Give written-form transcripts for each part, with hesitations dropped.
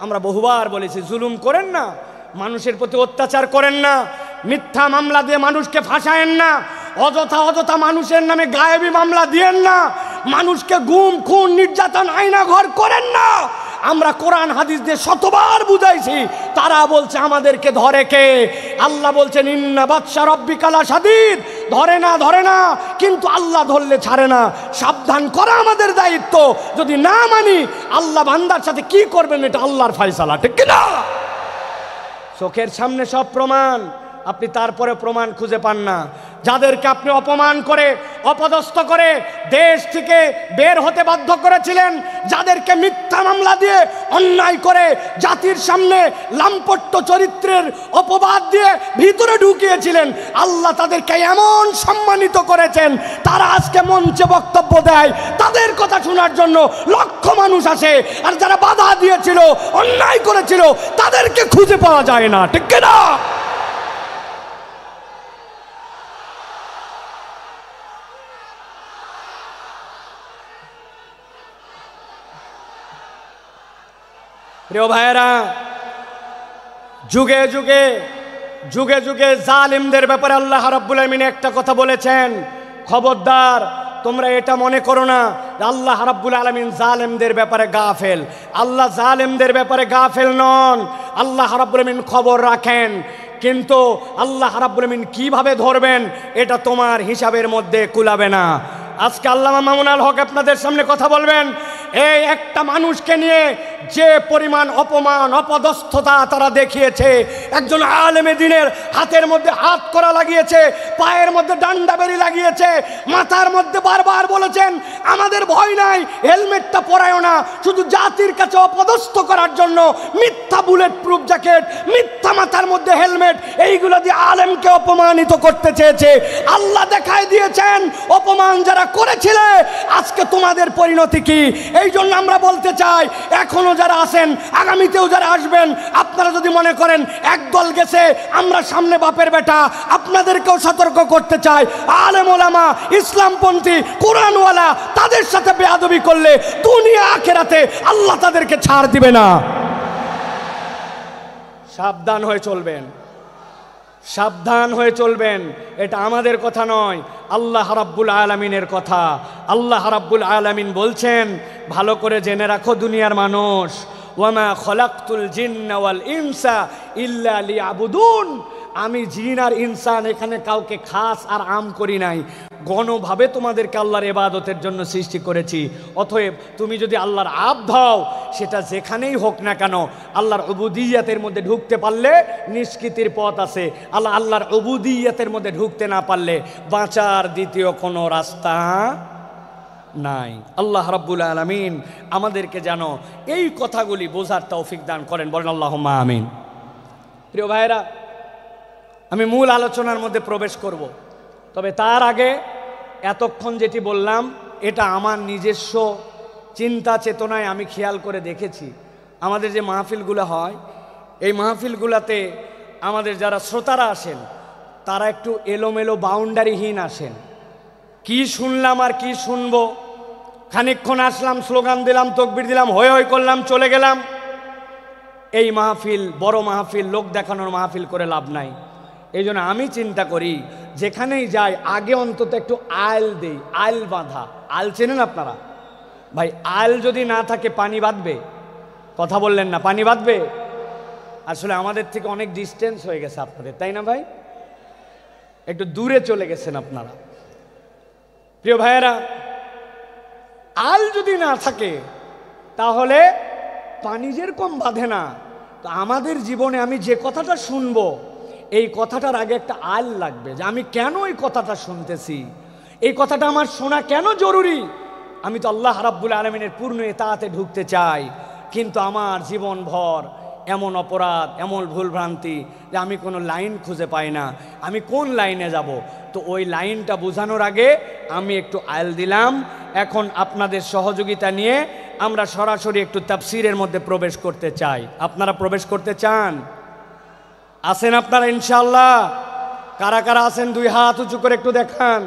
আমরা বহুবার বলেছি, জুলুম করেন না, মানুষের প্রতি অত্যাচার করেন না, মিথ্যা মামলা দিয়ে মানুষকে ফাঁসায়েন না, অযথা মানুষের নামে গায়েবী মামলা দিয়েন না, মানুষকে গুম খুন নির্যাতন আয়না ঘর করেন না। আমরা কোরআন হাদিস দিয়ে শতবার বুঝাইছি, তারা বলছে আমাদেরকে ধরে কে? আল্লাহ বলছেন ইন্না বাতশা রাব্বিকা লাশাদীদ, ধরে না, কিন্তু আল্লাহ ধরলে ছাড়ে না। সাবধান করা আমাদের দায়িত্ব। যদি না মানি আল্লাহ বান্দার সাথে কি করবেন এটা আল্লাহর ফয়সালা, ঠিক কি না? চোখের সামনে সব প্রমাণ, আপনি তারপরে প্রমাণ খুঁজে পান না। যাদেরকে আপনি অপমান করে অপদস্থ করে দেশ থেকে বের হতে বাধ্য করেছিলেন, যাদেরকে মিথ্যা মামলা দিয়ে অন্যায় করে জাতির সামনে লাম্পট্য চরিত্রের অপবাদ দিয়ে ভিতরে ঢুকিয়েছিলেন, আল্লাহ তাদেরকে এমন সম্মানিত করেছেন, তারা আজকে মঞ্চে বক্তব্য দেয়, তাদের কথা শোনার জন্য লক্ষ মানুষ আসে। আর যারা বাধা দিয়েছিল, অন্যায় করেছিল, তাদেরকে খুঁজে পাওয়া যায় না, ঠিক না? প্রিয় ভাইয়েরা, যুগে যুগে জালিমদের ব্যাপারে আল্লাহ রাব্বুল আলামিন একটা কথা বলেছেন, খবরদার তোমরা এটা মনে করো না আল্লাহ রাব্বুল আলামিন জালেমদের ব্যাপারে গাফেল। আল্লাহ জালেমদের ব্যাপারে গাফেল নন, আল্লাহ রাব্বুল আলামিন খবর রাখেন। কিন্তু আল্লাহ রাব্বুল আলামিন কিভাবে ধরবেন এটা তোমার হিসাবের মধ্যে কুলাবে না। আজকে আল্লামা মামুন আল হক আপনাদের সামনে কথা বলবেন, এই একটা মানুষকে নিয়ে যে পরিমাণ অপমান অপদস্থতা তারা দেখিয়েছে, একজন আলেমে দ্বীনের হাতের মধ্যে হাত করা লাগিয়েছে, পায়ের মধ্যে ডান্ডা বেরি লাগিয়েছে, মাথার মধ্যে বারবার বলেছেন আমাদের ভয় নাই, হেলমেটটা পরায়ও না, শুধু জাতির কাছে অপদস্থ করার জন্য মিথ্যা বুলেট প্রুফ জ্যাকেট, মিথ্যা মাথার মধ্যে হেলমেট, এইগুলো দিয়ে আলেমকে অপমানিত করতে চেয়েছে। আল্লাহ দেখায় দিয়েছেন অপমান যারা করেছিলে আজকে তোমাদের পরিণতি কি। এই জন্য আমরা বলতে চাই, এখনো যারা আছেন, আগামীতেও যারা আসবেন, আপনারা যদি মনে করেন একদল গেছে আমরা সামনে বাপের বেটা, আপনাদেরকেও সতর্ক করতে চাই, আলেম ওলামা ইসলামপন্থী কোরআনওয়ালা তাদের সাথে বেয়াদবি করলে দুনিয়া আখিরাতে আল্লাহ তাদেরকে ছাড় দিবে না। সাবধান হয়ে চলবেন, সাবধান হয়ে চলবেন। এটা আমাদের কথা নয়, আল্লাহ রাব্বুল আলামিনের কথা। আল্লাহ রাব্বুল আলামিন বলছেন, ভালো করে জেনে রাখো দুনিয়ার মানুষ, ওয়ামা খলাকতুল জিন্না ওয়াল ইনসা ইল্লা লিয়াবুদুন, আমি জিন আর ইনসান এখানে কাউকে খাস আর আম করি নাই, গণভাবে তোমাদেরকে আল্লাহর ইবাদতের জন্য সৃষ্টি করেছি। অতএব তুমি যদি আল্লাহর আবদ হও, সেটা যেখানেই হোক না কেন, আল্লাহর উবুদিয়্যাতের মধ্যে ঢুকতে পারলে নিষ্কৃতির পথ আছে, আল্লাহর উবুদিয়্যাতের মধ্যে ঢুকতে না পারলে বাঁচার দ্বিতীয় কোনো রাস্তা নাই। আল্লাহ রাব্বুল আলামিন আমাদেরকে যেন এই কথাগুলি বোঝার তৌফিক দান করেন, বলেন আল্লাহুম্মা আমিন। প্রিয় ভাইয়েরা, আমি মূল আলোচনার মধ্যে প্রবেশ করব, তবে তার আগে এতক্ষণ যেটি বললাম এটা আমার নিজস্ব চিন্তা চেতনায় আমি খেয়াল করে দেখেছি। আমাদের যে মাহফিলগুলো হয়, এই মাহফিলগুলোতে আমাদের যারা শ্রোতারা আসেন তারা একটু এলোমেলো বাউন্ডারিহীন আসেন। কি শুনলাম আর কি শুনবো, খানিকক্ষণ আসলাম, স্লোগান দিলাম, তকবির দিলাম, হই হই করলাম, চলে গেলাম। এই মাহফিল বড় মাহফিল, লোক দেখানোর মাহফিল করে লাভ নাই। এই জন্য আমি চিন্তা করি যেখানেই যাই আগে অন্তত একটু আইল দেই, আইল বাঁধা। আইল চেনেন আপনারা? ভাই আইল যদি না থাকে পানি বাঁধবে? কথা বললেন না, পানি বাঁধবে? আসলে আমাদের থেকে অনেক ডিস্টেন্স হয়ে গেছে আপনাদের, তাই না ভাই? একটু দূরে চলে গেছেন আপনারা। প্রিয় ভাইয়েরা, আইল যদি না থাকে তাহলে পানি যেরকম বাঁধে না, তো আমাদের জীবনে আমি যে কথাটা শুনবো এই কথাটার আগে একটা আইল লাগবে, যে আমি কেন এই কথাটা শুনতেছি, এই কথাটা আমার শোনা কেন জরুরি। আমি তো আল্লাহ রাব্বুল আলামিনের পূর্ণ ইতাআতে ঢুকতে চাই, কিন্তু আমার জীবনভর এমন অপরাধ, এমন ভুলভ্রান্তি যে আমি কোনো লাইন খুঁজে পাই না, আমি কোন লাইনে যাব। তো ওই লাইনটা বোঝানোর আগে আমি একটু আইল দিলাম। এখন আপনাদের সহযোগিতা নিয়ে আমরা সরাসরি একটু তাফসীরের মধ্যে প্রবেশ করতে চাই। আপনারা প্রবেশ করতে চান? আছেন আপনারা ইনশাআল্লাহ? কারা কারা আছেন দুই হাত উঁচু করে একটু দেখান।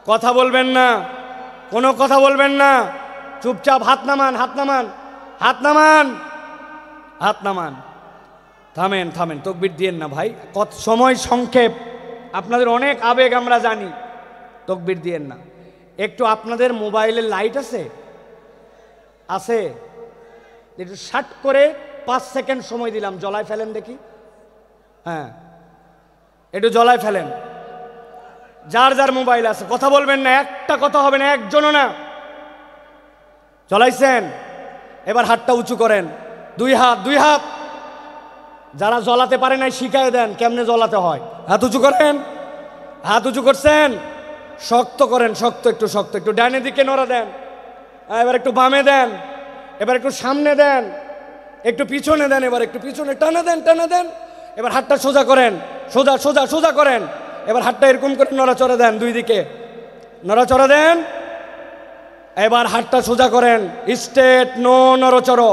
কথা বলবেন না, কোনো কথা বলবেন না, চুপচাপ হাত নামান, হাত নামান, হাত নামান। হাত নামান, থামেন থামেন, তাকবীর দিয়েন না ভাই, কত সময় সংক্ষেপ, আপনাদের অনেক আবেগ আমরা জানি, তাকবীর দিয়েন না। একটু আপনাদের মোবাইলের লাইট আছে? আছে? একটু শার্ট করে 5 সেকেন্ড সময় দিলাম, জ্বলায় ফেলেন দেখি। হ্যাঁ, একটু জ্বলায় ফেলেন। যার যার মোবাইল আছে কথা বলবেন না, একটা কথা হবে না, একজনও না। জ্বলাইছেন? এবার হাতটা উঁচু করেন, 2 হাত, 2 হাত। যারা জ্বলাতে পারে নাই শিখায় দেন কেমনে জ্বলাতে হয়। হাত উঁচু করেন, হাত উঁচু করছেন, শক্ত করেন, শক্ত, একটু শক্ত, একটু ডাইনের দিকে নড়া দেন, এবার একটু বামে দেন, এবার একটু সামনে দেন, একটু পিছনে দেন, এবার একটু পিছনে টানা দেন, টানা দেন। এবার হাতটা সোজা করেন, সোজা সোজা সোজা করেন। এবার হাতটা এরকম করে নড়াচড়া দেন, 2 দিকে নড়াচড়া দেন। এবার হাতটা সোজা করেন, স্ট্রেট, নো নড়াচড়া।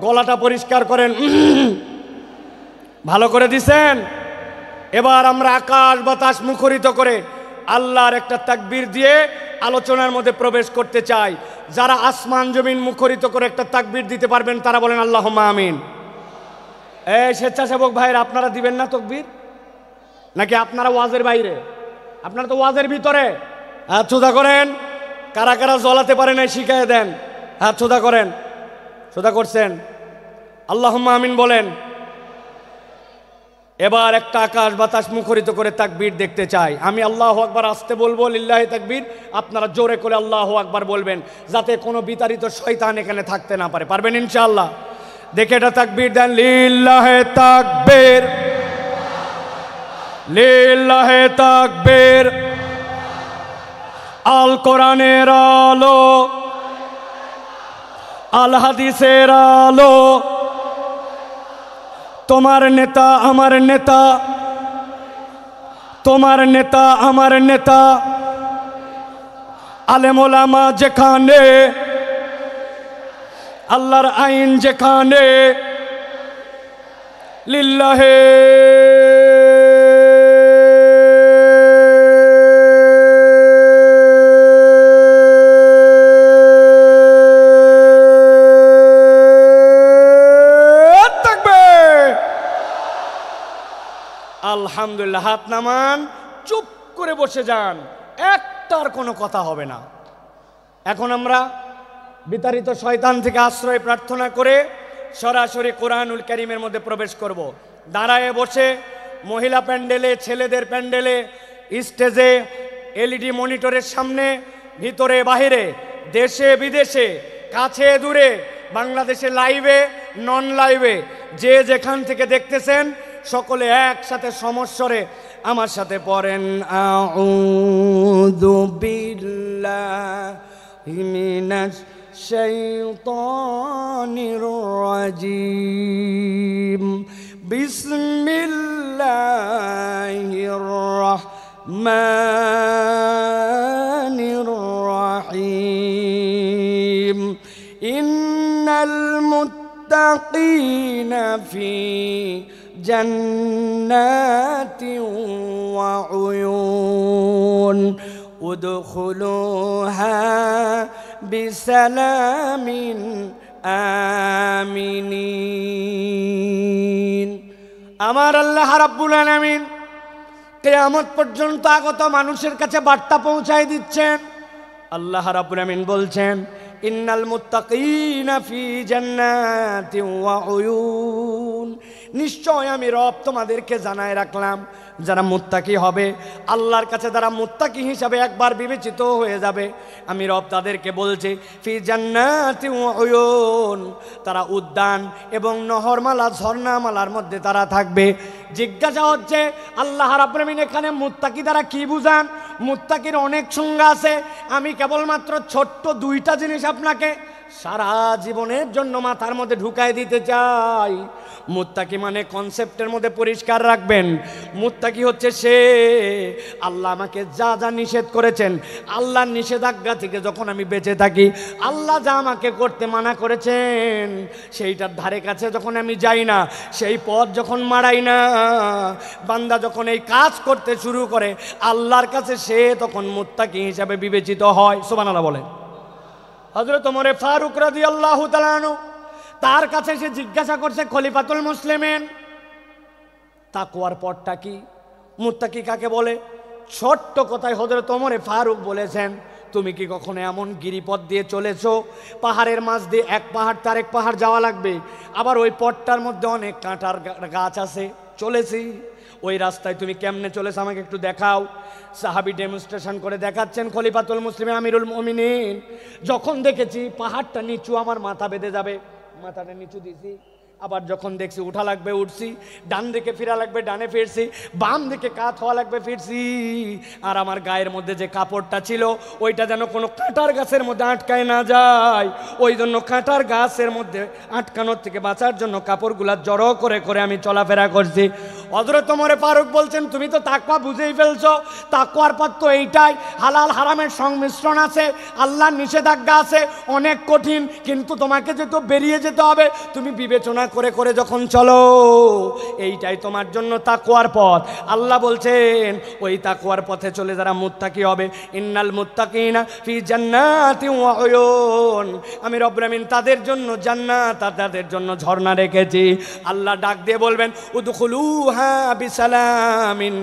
গলাটা পরিষ্কার করেন, ভালো করে দিছেন। এবার আমরা আকাশ বাতাস মুখরিত করে আল্লাহর একটা তাকবীর দিয়ে আলোচনার মধ্যে প্রবেশ করতে চাই। যারা আসমান জমিন মুখরিত করে একটা তাকবীর দিতে পারবেন তারা বলেন আল্লাহুম্মা আমিন। এই স্বেচ্ছাসেবক ভাইরা, আপনারা দিবেন না তাকবীর? নাকি আপনারা ওয়াজের বাইরে? আপনারা তো ওয়াজের ভিতরে। হাত সোজা করেন। কারা কারা জ্বলাতে পারে নাই শিখায় দেন, হাত সোজা করেন। সোজা করছেন? আল্লাহুম্মা আমিন বলেন। এবার একটা আকাশ বাতাস মুখরিত করে তাকবীর দেখতে চাই। আমি আল্লাহু আকবার আসতে বলবো, লিল্লাহি তাকবীর, আপনারা জোরে করে আল্লাহু আকবার বলবেন, যাতে কোনো বিতাড়িত শয়তান এখানে থাকতে না পারে। পারবেন ইনশাআল্লাহ? দেখে এটা তাকবীর দেন, লিল্লাহি তাকবীর, লিল্লাহি তাকবীর। আল কোরআনের আলো, আল হাদিসের আলো, তোমার নেতা আমার নেতা, তোমার নেতা আমার নেতা, আলেম ওলামা যেখানে, আল্লাহর আইন যেখানে, লিল্লাহে আলহামদুলিল্লাহ। হাত নামান, চুপ করে বসে যান, একটার কোনো কথা হবে না। এখন আমরা বিতাড়িত শয়তান থেকে আশ্রয় প্রার্থনা করে সরাসরি কোরআনুল কারীমের মধ্যে প্রবেশ করব। দাঁড়ায় বসে মহিলা প্যান্ডেলে, ছেলেদের প্যান্ডেলে, স্টেজে, এলইডি মনিটরের সামনে, ভিতরে বাহিরে, দেশে বিদেশে, কাছে দূরে, বাংলাদেশে লাইভে, নন লাইভে, যে যেখান থেকে দেখতেছেন সকলে একসাথে সমস্বরে আমার সাথে পড়েন, আউযু বিল্লাহি মিনাশ শাইতানির রাজীম, বিসমিল্লাহির রাহমানির রাহিম, ইন্নাল মুত্তাকিনা ফি জান্নাতি ওয়া উয়ুন, উদখুলুহা বিসালামিন আমিনিন। আমার আল্লাহ রাব্বুল আলামিন কিয়ামত পর্যন্ত আগত মানুষের কাছে বার্তা পৌঁছায় দিচ্ছেন। আল্লাহ রাব্বুল আলামিন বলছেন, ইন্নাল মুত্তাকিনা ফি জান্নাতি ওয়া উয়ুন, নিশ্চয় আমি রব তোমাদেরকে জানায় রাখলাম, যারা মুত্তাকি হবে, আল্লাহর কাছে যারা মুত্তাকি হিসাবে একবার বিবেচিত হয়ে যাবে, আমি রব তাদেরকে বলছি, ফি জান্নাতি ওয়া উয়ুন, তারা উদ্যান এবং নহরমালা, ঝর্ণামালার মধ্যে তারা থাকবে। জিজ্ঞাসা হচ্ছে, আল্লাহ রাব্বুল আলামিন এখানে মুত্তাকি দ্বারা কি বুঝান? মুত্তাকির অনেক সংজ্ঞা আছে, আমি কেবলমাত্র ছোট্ট 2টা জিনিস আপনাকে সারা জীবনের জন্য মাথার মধ্যে ঢুকাই দিতে চাই। মুত্তাকি মানে কনসেপ্টের মধ্যে পরিষ্কার রাখবেন, মুত্তাকি হচ্ছে সে, আল্লাহ আমাকে যা যা নিষেধ করেছেন, আল্লাহর নিষেধাজ্ঞা থেকে যখন আমি বেঁচে থাকি, আল্লাহ যা আমাকে করতে মানা করেছেন সেইটার ধারে কাছে যখন আমি যাই না, সেই পথ যখন মারাই না, বান্দা যখন এই কাজ করতে শুরু করে, আল্লাহর কাছে সে তখন মুত্তাকি হিসাবে বিবেচিত হয়। সুবহানাল্লাহ বলেন। হযরত ওমর ফারুক রাদিয়াল্লাহু তাআলা আনহু তার কাছে সে জিজ্ঞাসা করছে খলিফাতুল মুসলিমিন তাকওয়ার পথটা কি, মুত্তাকি কাকে বলে? ছোট্ট কথায় হযরত ওমর ফারুক বলেছেন, তুমি কি কখনো এমন গিরিপথ দিয়ে চলেছো পাহাড়ের মাঝ দিয়ে এক পাহাড় তার এক পাহাড় যাওয়া লাগবে, আবার ওই পথটার মধ্যে অনেক কাঁটার গাছ আছে? চলেছি। ওই রাস্তায় তুমি কেমনে চলেছো আমাকে একটু দেখাও। সাহাবী ডেমনস্ট্রেশন করে দেখাচ্ছেন খলিফাতুল মুসলিমিন আমিরুল মুমিনিন। যখন দেখেছি পাহাড়টা নিচু, আমার মাথা বেঁধে যাবে, মাথাটা নিচু দিছি, আবার যখন দেখছি উঠা লাগবে উঠছি, ডান দিকে ফিরা লাগবে ডানে ফিরছি, বাম দিকে কাত হওয়া লাগবে ফিরছি। আর আমার গায়ের মধ্যে যে কাপড়টা ছিল ওইটা যেন কোনো কাঁটার গাছের মধ্যে আটকায় না যায়, ওই জন্য কাঁটার গাছের মধ্যে আটকানোর থেকে বাঁচার জন্য কাপড়গুলা জড়ো করে করে আমি চলাফেরা করছি। হযরত ওমর ফারুক বলছেন, তুমি তো তাকওয়া বুঝেই ফেলছো, তাকওয়ার পথ তো এইটাই, হালাল হারামের সংমিশ্রণ আছে, আল্লাহর নিষেধাজ্ঞা আছে, অনেক কঠিন, কিন্তু তোমাকে যেহেতু বেরিয়ে যেতে হবে, তুমি বিবেচনা করে করে যখন চলো এইটাই তোমার জন্য তাকওয়ার পথ। আল্লাহ বলছেন ওই তাকওয়ার পথে চলে যারা মুত্তাকি হবে, ইন্নাল মুত্তাকিনা ফি জান্নাতিন ওয়া উয়ুন, আমি রব্বুল আমিন তাদের জন্য জান্নাত আর তাদের জন্য ঝর্ণা রেখেছি। আল্লাহ ডাক দিয়ে বলবেন উদখুলুহা বিসালামিন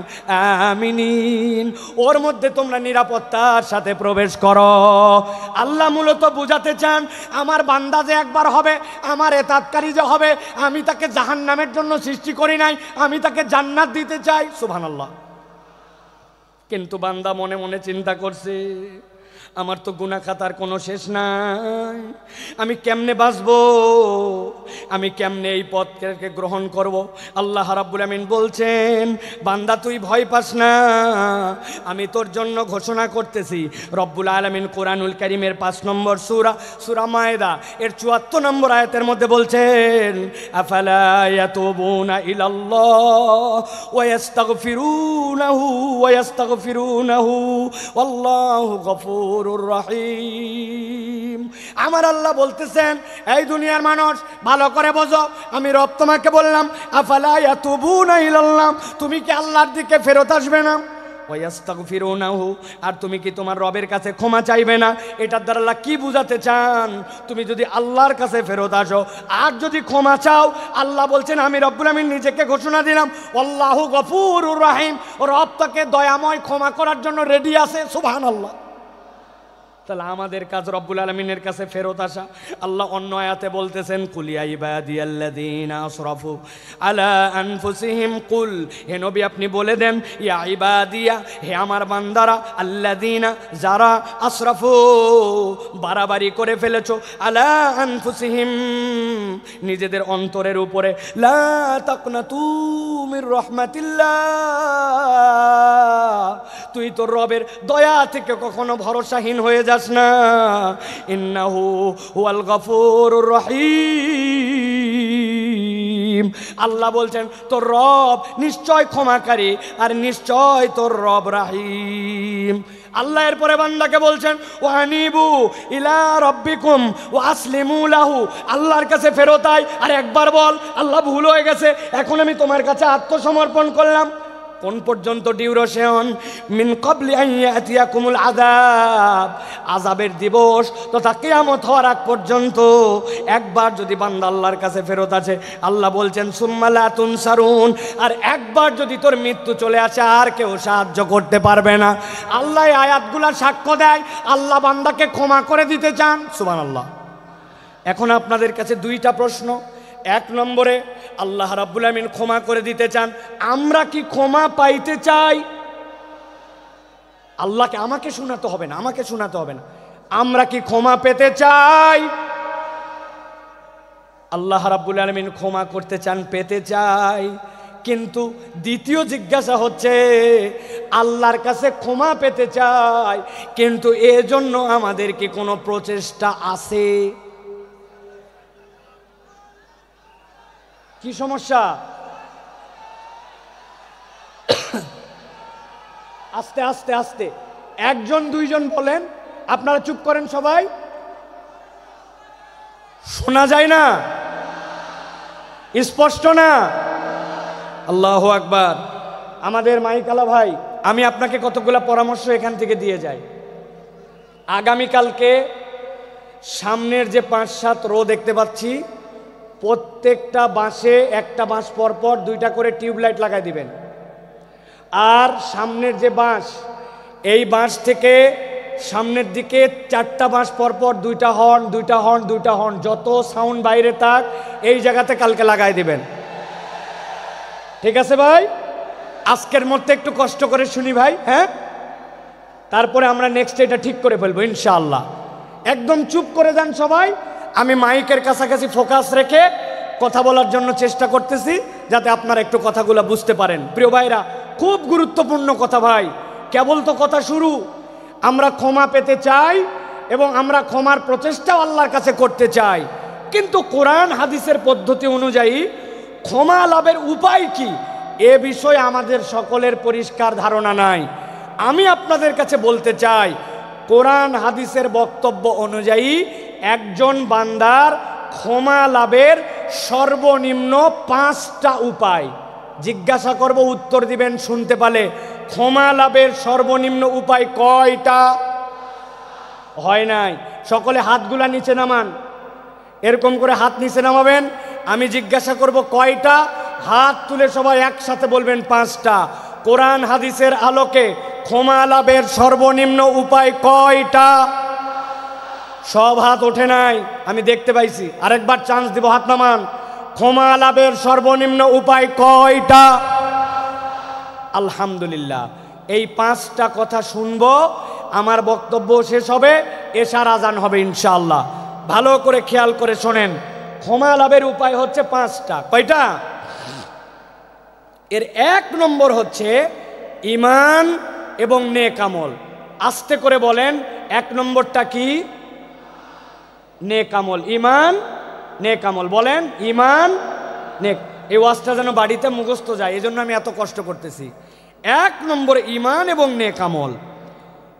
আমিনিন, ওর মধ্যে তোমরা নিরাপত্তার সাথে প্রবেশ করো। আল্লাহ মূলত বুঝাতে চান আমার বান্দা যে একবার হবে, আমার এতাতকারী যে হবে, আমি তাকে জাহান্নামের জন্য সৃষ্টি করি নাই, আমি তাকে জান্নাত দিতে চাই। সুবহানাল্লাহ। কিন্তু বান্দা মনে মনে চিন্তা করছে, আমার তো গুনাহ খাতার কোনো শেষ নাই, আমি কেমনে বাঁচবো, আমি কেমনে এই পথকে গ্রহণ করব। আল্লাহ রাব্বুল আমিন বলছেন, বান্দা তুই ভয় পাস না, আমি তোর জন্য ঘোষণা করতেছি। রব্বুল আলামিন কোরআনুল কারীমের 5 নম্বর সূরা, সূরা মায়েদা এর 74 নম্বর আয়াতের মধ্যে বলছেন, আফালা ইয়াতুবুনা ইলাল্লাহ ওয়া ইয়াস্তাগফিরুনাহু ওয়াল্লাহু গফুর রহিম। আমার আল্লাহ বলতেছেন, এই দুনিয়ার মানুষ ভালো করে বোঝো, আমি রব তোমাকে বললাম আফালা ইয়াতুবুনা ইলাল্লাহ, তুমি কি আল্লাহর দিকে ফেরত আসবে না? ওয়াস্তাগফিরুনাহু, আর তুমি কি তোমার রবের কাছে ক্ষমা চাইবে না? এটার দ্বারা আল্লাহ কি বুঝাতে চান? তুমি যদি আল্লাহর কাছে ফেরত আসো আর যদি ক্ষমা চাও, আল্লাহ বলছেন আমি রব্বুল আমিন নিজেকে ঘোষণা দিলাম আল্লাহু গফুরুর রহিম, রব তাকে দয়াময় ক্ষমা করার জন্য রেডি আছে। সুবহানাল্লাহ। তাহলে আমাদের কাজ রব্বুল আলামিনের কাছে ফেরত আসা। আল্লাহ অন্য আয়াতে বলতেছেন, কুল ইয়া ইবাদিয়াল্লাযীনা আসরাফু আলা আনফুসিহিম, কুল, হে নবী আপনি বলে দেন, ইয়া ইবাদিয়া, হে আমার বান্দারা, আল্লাযীনা, যারা, আসরাফু, বাড়াবাড়ি করে ফেলেছো, আলা আনফুসিহিম, নিজেদের অন্তরের উপরে, লা তাকনাতু মির রাহমাতিল্লাহ, তুই তোর রবের দয়া থেকে কখনো ভরসাহীন হয়ে যাস না। ইন্নাহু হুয়াল গফুরুর রহিম, আল্লাহ বলছেন তোর রব নিশ্চয় ক্ষমাকারী আর নিশ্চয় তোর রব রহিম। আল্লাহ এরপরে বান্দাকে বলছেন ওয়ানিবু ইলা রাব্বিকুম ওয়া আসলিমু লাহু, আল্লাহর কাছে ফেরত আয় আর একবার বল আল্লাহ ভুল হয়ে গেছে, এখন আমি তোমার কাছে আত্মসমর্পণ করলাম। কোন পর্যন্ত ডিউরেশন? মিন ক্বাবলি আন ইয়াতিয়াকুমুল আযাব, আযাবের দিবস তথা কিয়ামত হওয়ার আগ পর্যন্ত একবার যদি বান্দা আল্লাহর কাছে ফেরত আসে, আল্লাহ বলছেন সুম্মা লা তুনসারুন, আর একবার যদি তোর মৃত্যু চলে আসে আর কেউ সাহায্য করতে পারবে না। আল্লাহ এই আয়াতগুলা সাক্ষ্য দেয় আল্লাহ বান্দাকে ক্ষমা করে দিতে চান। সুবহানাল্লাহ। এখন আপনাদের কাছে 2টা প্রশ্ন। 1 নম্বরে আল্লাহ রাব্বুল আমিন ক্ষমা করে দিতে চান, আমরা কি ক্ষমা পাইতে চাই? আল্লাহকে আমাকে শোনাতে হবে না, আমাকে শোনাতে হবে না, আমরা কি ক্ষমা পেতে চাই? আল্লাহ রাব্বুল আমিন ক্ষমা করতে চান, পেতে চাই। কিন্তু দ্বিতীয় জিজ্ঞাসা হচ্ছে, আল্লাহর কাছে ক্ষমা পেতে চাই, কিন্তু এজন্য আমাদের কি কোনো প্রচেষ্টা আছে? কি সমস্যা? আস্তে আস্তে আস্তে, 1জন 2জন বলেন, আপনারা চুপ করেন সবাই, শোনা যায় না, স্পষ্ট না? আল্লাহু আকবার। আমাদের মাইকালা ভাই, আমি আপনাকে কতগুলো পরামর্শ এখান থেকে দিয়ে যাই। আগামীকালকে সামনের যে 5-7 রো দেখতে পাচ্ছি, প্রত্যেকটা বাঁশে একটা বাঁশ পরপর 2টা করে টিউবলাইট লাগাই দিবেন। আর সামনের যে বাঁশ, এই বাঁশ থেকে সামনের দিকে 4টা বাঁশ পরপর 2টা হর্ন 2টা হর্ন 2টা হর্ন, যত সাউন্ড বাইরে থাক এই জায়গাতে কালকে লাগাই দিবেন। ঠিক আছে ভাই? আজকের মধ্যে একটু কষ্ট করে শুনি ভাই, হ্যাঁ? তারপরে আমরা নেক্সট এটা ঠিক করে ফেলবো ইনশাআল্লাহ। একদম চুপ করে যান সবাই। আমি মাইকের কাছাকাছি ফোকাস রেখে কথা বলার জন্য চেষ্টা করতেছি, যাতে আপনারা একটু কথাগুলো বুঝতে পারেন। প্রিয় ভাইরা, খুব গুরুত্বপূর্ণ কথা ভাই, কেবল তো কথা শুরু। আমরা ক্ষমা পেতে চাই এবং আমরা ক্ষমার প্রচেষ্টাও আল্লাহর কাছে করতে চাই, কিন্তু কোরআন হাদিসের পদ্ধতি অনুযায়ী ক্ষমা লাভের উপায় কি এ বিষয়ে আমাদের সকলের পরিষ্কার ধারণা নাই। আমি আপনাদের কাছে বলতে চাই, কোরআন হাদিসের বক্তব্য অনুযায়ী একজন বান্দার ক্ষমা লাভের সর্বনিম্ন 5টা উপায়। জিজ্ঞাসা করব, উত্তর দিবেন শুনতে পালে। ক্ষমা লাভের সর্বনিম্ন উপায় কয়টা? হয় নাই? সকলে হাতগুলা নিচে নামান, এরকম করে হাত নিচে নামাবেন। আমি জিজ্ঞাসা করব কয়টা, হাত তুলে সবাই একসাথে বলবেন 5টা। কোরআন হাদিসের আলোকে ক্ষমা লাভের সর্বনিম্ন উপায় কয়টা? সব হাত ওঠে নাই, আমি দেখতে পাইছি। আরেকবার চান্স দিব, হাত নামান। ক্ষমা লাভের সর্বনিম্ন উপায় কয়টা? আলহামদুলিল্লাহ, এই 5টা কথা শুনবো, আমার বক্তব্য শেষ হবে, এশার আজান হবে ইনশাআল্লাহ। ভালো করে খেয়াল করে শোনেন। ক্ষমা লাভের উপায় হচ্ছে 5টা। কয়টা? এর 1 নম্বর হচ্ছে ঈমান এবং নেক আমল। আস্তে করে বলেন, 1 নম্বরটা কি? নেক আমল। ঈমান, নেক আমল। বলেন, ঈমান, নেক। এই ওয়াজটা যেন বাড়িতে মুখস্থ যায়, এই জন্য আমি এত কষ্ট করতেছি। 1 নম্বর ঈমান এবং নেক আমল।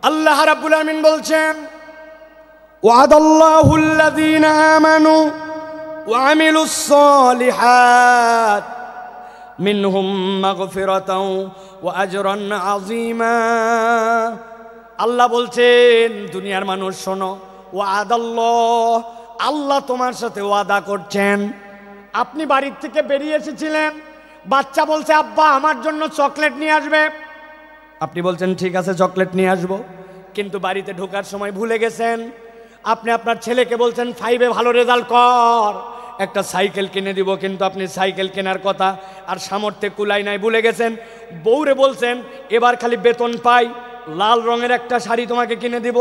আল্লাহ রাব্বুল আমিন বলছেন, ওয়াদাল্লাহুল্লাযীনা আমানু ওয়া আমিলুস সালিহাত মিনহুম মাগফিরাতাও ওয়া আজরান আযীমা। আল্লাহ বলছেন, দুনিয়ার মানুষ শোনো, ওয়াদাল্লাহ, আল্লাহ তোমার সাথে ওয়াদা করছেন। আপনি বাড়ির থেকে বেরিয়ে এসেছিলেন, বাচ্চা বলছে আব্বা আমার জন্য চকলেট নিয়ে আসবে। আপনি বলছেন ঠিক আছে চকলেট নিয়ে আসবো, কিন্তু বাড়িতে ঢোকার সময় ভুলে গেছেন। আপনি আপনার ছেলেকে বলছেন 5-এ ভালো রেজাল্ট কর, একটা সাইকেল কিনে দিব, কিন্তু আপনি সাইকেল কেনার কথা আর সামর্থ্যে কুলাই নাই, ভুলে গেছেন। বউরে বলছেন এবার খালি বেতন পাই লাল রঙের একটা শাড়ি তোমাকে কিনে দিব।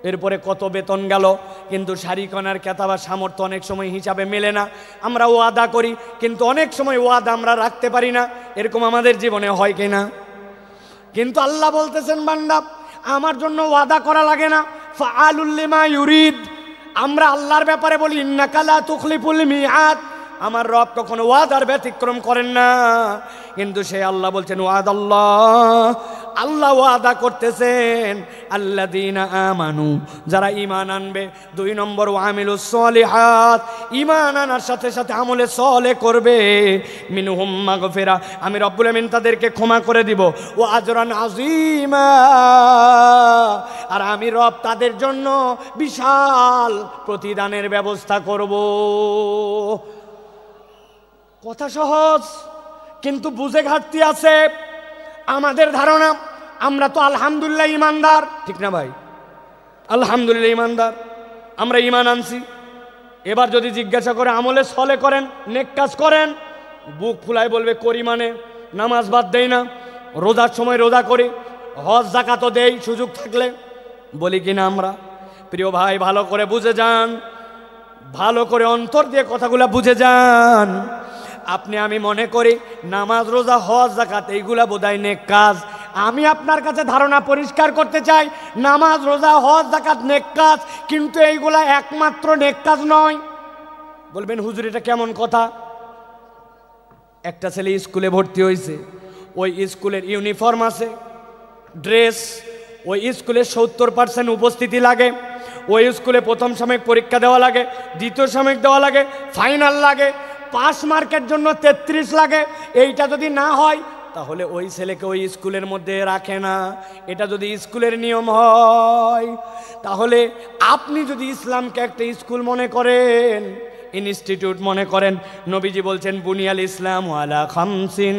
এরপরে কত বেতন গেল, কিন্তু শাড়ি কেনার ক্রেতা বা সামর্থ্য অনেক সময় হিসাবে মেলে না। আমরা ওয়াদা করি, কিন্তু অনেক সময় ওয়াদা আমরা রাখতে পারি না। এরকম আমাদের জীবনে হয় কিনা? কিন্তু আল্লাহ বলতেছেন, বান্দা আমার জন্য ওয়াদা করা লাগে না, ফাআলুল লিমা ইউরিদ। আমরা আল্লাহর ব্যাপারে বলি ইন্নাকা লা তুখলিফুল মিআদ, আমার রব কখনো ওয়াদার ব্যতিক্রম করেন না। কিন্তু সেই আল্লাহ বলছেন ওয়াদাল্লাহ, আল্লাহ ওয়াদা করতেছেন আল্লাযীনা আমানু, যারা ঈমান আনবে। 2 নম্বর ওয়া আমিলুস সালিহাত, ঈমান আনার সাথে সাথে আমলে সালেহ করবে। মিনহুম মাগফিরা, আমি রব্বুল আমিন তাদেরকে ক্ষমা করে দিব। ওয়া আজরান আযীমা, আর আমি রব তাদের জন্য বিশাল প্রতিদানের ব্যবস্থা করব। কথা সহজ, কিন্তু বুঝে ঘাটতি আছে। আমাদের ধারণা আমরা তো আলহামদুলিল্লাহ ইমানদার, ঠিক না ভাই? আলহামদুলিল্লাহ ইমানদার, আমরা ইমান আনছি। এবার যদি জিজ্ঞাসা করে আমলে সলে করেন, নেক কাজ করেন, বুক ফুলায় বলবে করি, মানে নামাজ বাদ দেই না, রোজার সময় রোজা করি, হজ যাকাতও দেই সুযোগ থাকলে, বলি কিনা আমরা? প্রিয় ভাই, ভালো করে বুঝে যান, ভালো করে অন্তর দিয়ে কথাগুলা বুঝে যান। আপনি আমি মনে করি নামাজ রোজা হজ যাকাত এইগুলা বোধহয় নেক কাজ। আমি আপনার কাছে ধারণা পরিষ্কার করতে চাই, নামাজ রোজা হজ যাকাত নেক কাজ, কিন্তু এইগুলা একমাত্র নেক কাজ নয়। বলবেন হুজুর এটা কেমন কথা? একটা ছেলে স্কুলে ভর্তি হয়েছে, ওই স্কুলের ইউনিফর্ম আছে, ড্রেস, ওই স্কুলে 70% উপস্থিতি লাগে, ওই স্কুলে প্রথম সাময়িক পরীক্ষা দেওয়া লাগে, দ্বিতীয় সাময়িক দেওয়া লাগে, ফাইনাল লাগে, পাস মার্কের জন্য 33 লাগে। এইটা যদি না হয় তাহলে ওই ছেলেকে ওই স্কুলের মধ্যে রাখে না। এটা যদি স্কুলের নিয়ম হয়, তাহলে আপনি যদি ইসলামকে একটা স্কুল মনে করেন, ইনস্টিটিউট মনে করেন। নবীজি বলছেন বুনিয়াল ইসলাম আলা খামসিন,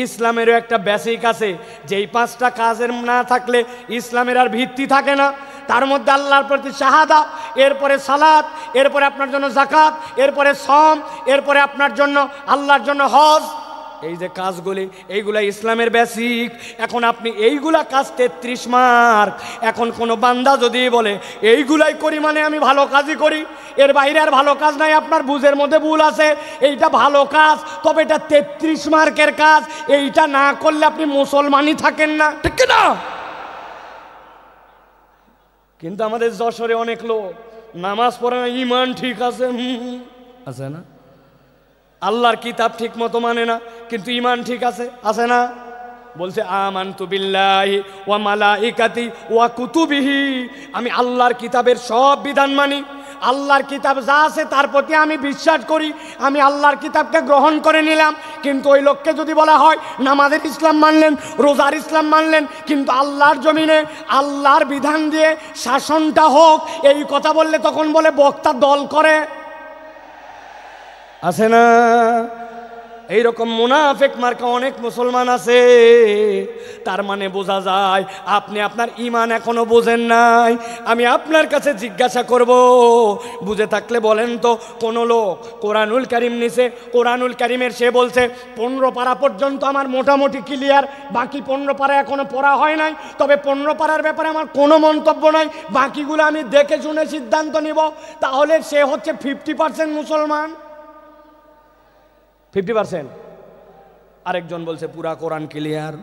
ইসলামেরও একটা বেসিক আছে, যেই 5টা কাজের না থাকলে ইসলামের আর ভিত্তি থাকে না। তার মধ্যে আল্লাহর প্রতি শাহাদা, এরপরে সালাত, এরপরে আপনার জন্য জাকাত, এরপরে সম, এরপরে আপনার জন্য আল্লাহর জন্য হজ। এই যে কাজগুলি, এইগুলা ইসলামের বেসিক। এখন আপনি এইগুলা কাজ 33 মার্ক। এখন কোনো বান্দা যদি বলে এইগুলাই করি মানে আমি ভালো কাজই করি, এর বাইরে আর ভালো কাজ নাই, আপনার বুঝের মধ্যে ভুল আছে। এইটা ভালো কাজ, তবে এটা 33 মার্কের কাজ, এইটা না করলে আপনি মুসলমানই থাকেন না, ঠিক না? কিন্তু আমাদের যশোরে অনেক লোক নামাজ পড়ে না, ইমান ঠিক আছে, আছে না? আল্লাহর কিতাব ঠিক মতো মানে না, কিন্তু ইমান ঠিক আছে, আছে না? বলছে আমানতু বিল্লাহি ওয়া মালাইকাতি ওয়া কুতুবিহি, আমি আল্লাহর কিতাবের সব বিধান মানি, আল্লাহর কিতাব যা আছে তার প্রতি আমি বিশ্বাস করি, আমি আল্লাহর কিতাবকে গ্রহণ করে নিলাম। কিন্তু ওই লোককে যদি বলা হয় নামাজের ইসলাম মানলেন, রোজার ইসলাম মানলেন, কিন্তু আল্লাহর জমিনে আল্লাহর বিধান দিয়ে শাসনটা হোক, এই কথা বললে তখন বলে বক্তা দল করে, আছে না? এইরকম মুনাফিক মার্কা অনেক মুসলমান আছে। তার মানে বোঝা যায় আপনি আপনার ঈমান এখনো বোঝেন নাই। আমি আপনার কাছে জিজ্ঞাসা করব, বুঝে থাকলে বলেন তো, কোন লোক কোরআনুল কারীম নিছে, কোরআনুল কারীমের সে বলছে 15 পারা পর্যন্ত আমার মোটামুটি ক্লিয়ার, বাকি 15 পারা এখনো পড়া হয় নাই, তবে 15 পারার ব্যাপারে আমার কোনো মন্তব্য নাই, বাকিগুলো আমি দেখে শুনে সিদ্ধান্ত নিব, তাহলে সে হচ্ছে 50% মুসলমান। 50%। আরেকজন বলছে পুরা কোরআন ক্লিয়ার,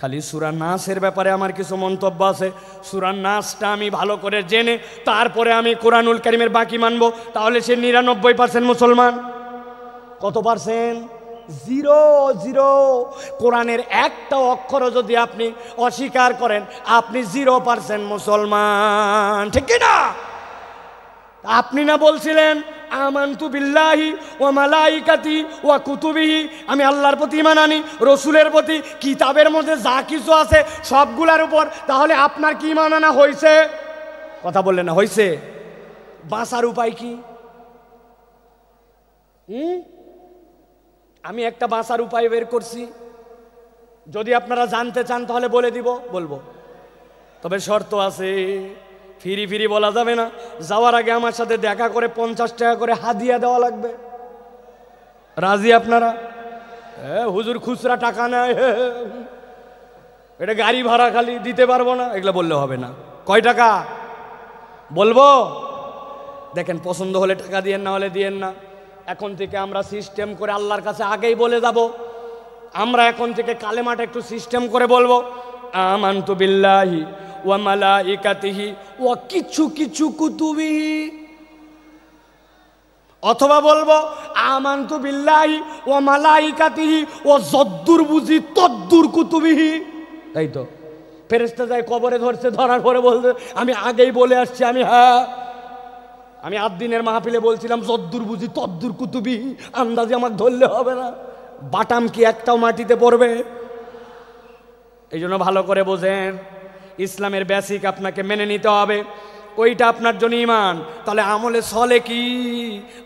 খালি সূরা নাসের ব্যাপারে আমার কিছু মন্তব্য আছে, সূরা নাসটা আমি ভালো করে জেনে তারপরে আমি কোরআনুল কারীমের বাকি মানবো, তাহলে সে 99% মুসলমান। কত পার্সেন্ট? 0 কোরআনের একটা অক্ষরও যদি আপনি অস্বীকার করেন, আপনি 0% মুসলমান, ঠিক না? আপনি না বলছিলেন আমানতু বিল্লাহি ওয়া মালাইকাতি ওয়া কুতুবিহি, আমি আল্লাহর প্রতি ঈমান আনি, রসুলের প্রতি, কিতাবের মধ্যে যা কিছু আছে সবগুলার উপর, তাহলে আপনার কি ঈমান আনা হয়েছে? কথা বললেন না, হয়েছে? বাঁচার উপায় কি? আমি একটা বাঁচার উপায় বের করছি, যদি আপনারা জানতে চান তাহলে বলে দিব, বলবো, তবে শর্ত আছে। ফিরি ফিরি বলা যাবে না, যাওয়ার আগে আমার সাথে দেখা করে 50 টাকা করে হাদিয়া দেওয়া লাগবে। রাজি আপনারা? হুজুর খুচরা টাকা নেয়, এটা গাড়ি ভাড়া খালি দিতে পারবো না, এগুলো বললে হবে না। কয় টাকা বলবো? দেখেন, পছন্দ হলে টাকা দিয়েন, না হলে দিয়েন না। এখন থেকে আমরা সিস্টেম করে আল্লাহর কাছে আগেই বলে যাব, আমরা এখন থেকে কালেমাটা একটু সিস্টেম করে বলবো আমানতু বিল্লাহি ওয়া মালাইকাতিহি ওয়া কিছু কিছু কুতুবিহি, অথবা বলবো আমানতু বিল্লাহি ওয়া মালাইকাতিহি ওয়া যদ্দুর বুঝি তদ্দুর কুতুবিহি। তাই তো ফেরেশতা যায় কবরে ধরছে, ধরার পরে বলছে আমি আগেই বলে আসছি, আমি 8 দিনের মাহফিলে বলছিলাম যদ্দুর বুঝি তদ্দুর কুতুবিহি, আন্দাজে আমাকে ধরলে হবে না, বাটাম কি একটাও মাটিতে পড়বে? এই জন্য ভালো করে বোঝেন, ইসলামের বেসিক আপনাকে মেনে নিতে হবে, ওইটা আপনার জন্য ঈমান। তাহলে আমলে সলে কি?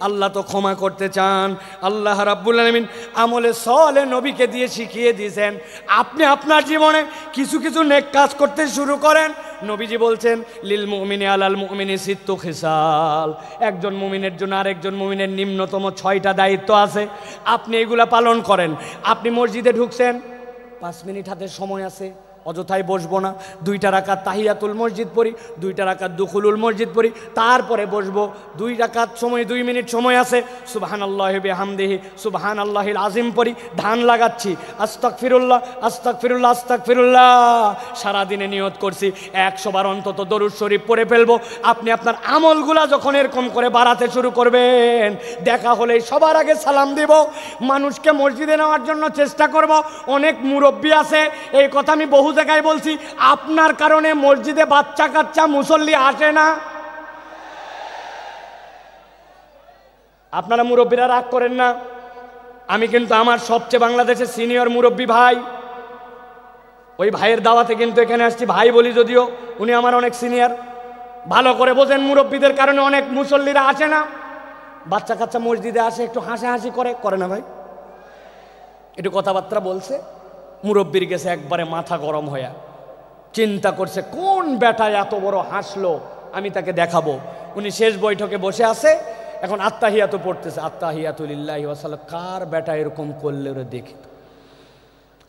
আল্লাহ তো ক্ষমা করতে চান, আল্লাহ রাব্বুল আলামিন আমলে সলে নবীকে দিয়ে শিখিয়ে দিয়েছেন। আপনি আপনার জীবনে কিছু কিছু নেক কাজ করতে শুরু করেন। নবীজি বলছেন লিল মুমিনি আলাল মুমিনি সিত্তু খিসাল, একজন মুমিনের জন্য আরেকজন মুমিনের নিম্নতম 6টা দায়িত্ব আছে, আপনি এগুলা পালন করেন। আপনি মসজিদে ঢুকছেন, 5 মিনিট হাতে সময় আছে, অযথায় বসবো না, 2টা রাকাত তাহিয়াতুল মসজিদ পড়ি, 2টা রাকাত দুখুলুল মসজিদ পড়ি, তারপরে বসবো, 2 রাকাত সময় 2 মিনিট সময় আছে, সুবহানাল্লাহি বিহামদিহি সুবহানাল্লাহিল আযীম পড়ি, ধান লাগাচ্ছি, আস্তাগফিরুল্লাহ আস্তাগফিরুল্লাহ আস্তাগফিরুল্লাহ, সারাদিনে নিয়ত করছি 100 বার অন্তত দরুদ শরীফ পড়ে ফেলবো। আপনি আপনার আমলগুলা যখন এরকম করে বাড়াতে শুরু করবেন, দেখা হলে সবার আগে সালাম দিব, মানুষকে মসজিদে নেওয়ার জন্য চেষ্টা করব। অনেক মুরব্বী আছে, এই কথা আমি বহু জায়গায় বলছি, আপনার কারণে মসজিদে বাচ্চা কাচ্চা মুসল্লি আসে না। আপনারা মুরব্বীরা রাগ করেন না, আমি কিন্তু আমার সবচেয়ে বাংলাদেশের সিনিয়র মুরব্বী ভাই, ওই ভাইয়ের দাওয়াতে কিন্তু এখানে আসছি, ভাই বলি যদিও উনি আমার অনেক সিনিয়র। ভালো করে বোঝেন, মুরব্বীদের কারণে অনেক মুসল্লিরা আসে না। বাচ্চা কাচ্চা মসজিদে আসে একটু হাসাহাসি করে না ভাই? একটু কথাবার্তা বলছে, মুরব্বির গেছে একবারে মাথা গরম হয়ে, চিন্তা করছে কোন বেটা এত বড় হাসলো, আমি তাকে দেখাবো। উনি শেষ বৈঠকে বসে আছে, এখন আত্তাহিয়াতু পড়তেছে, আত্তাহিয়াতু লিল্লাহি ওয়া সাল্লাম। কার বেটা এরকম করলে ওরে দেখি তো,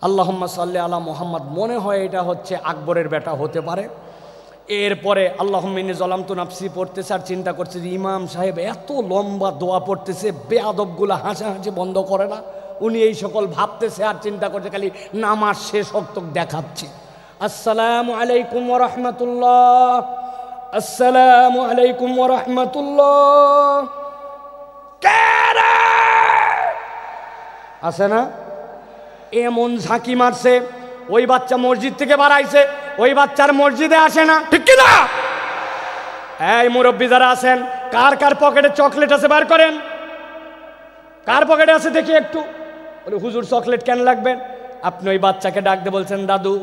আল্লাহুম্মা সাল্লি আলা মুহাম্মদ, মনে হয় এটা হচ্ছে আকবরের বেটা হতে পারে। এরপরে আল্লাহুম্মা ইন্নী যালামতু নাফসি পড়তেছে, আর চিন্তা করছে যে ইমাম সাহেব এত লম্বা দোয়া পড়তেছে, বেয়াদবগুলা হাসাহাসি বন্ধ করে না। উনি এই সকল ভাবতেছে আর চিন্তা করছে, খালি নামাজ শেষ হক্ত দেখাচ্ছে। আসসালামু আলাইকুম ওয়া রাহমাতুল্লাহ, আসসালামু আলাইকুম ওয়া রাহমাতুল্লাহ। আছে না? এমন ঝাঁকি মারছে, ওই বাচ্চা মসজিদ থেকে বাড়াইছে, ওই বাচ্চার মসজিদে আসে না, ঠিক কি না? এই মুরব্বী যারা আছেন, কার কার পকেটে চকলেট আছে বার করেন। কার পকেটে আছে দেখি একটু। বলে হুজুর চকলেট কেন লাগবেন? আপনি ওই বাচ্চাকে ডাক দিয়ে বলছেন, দাদু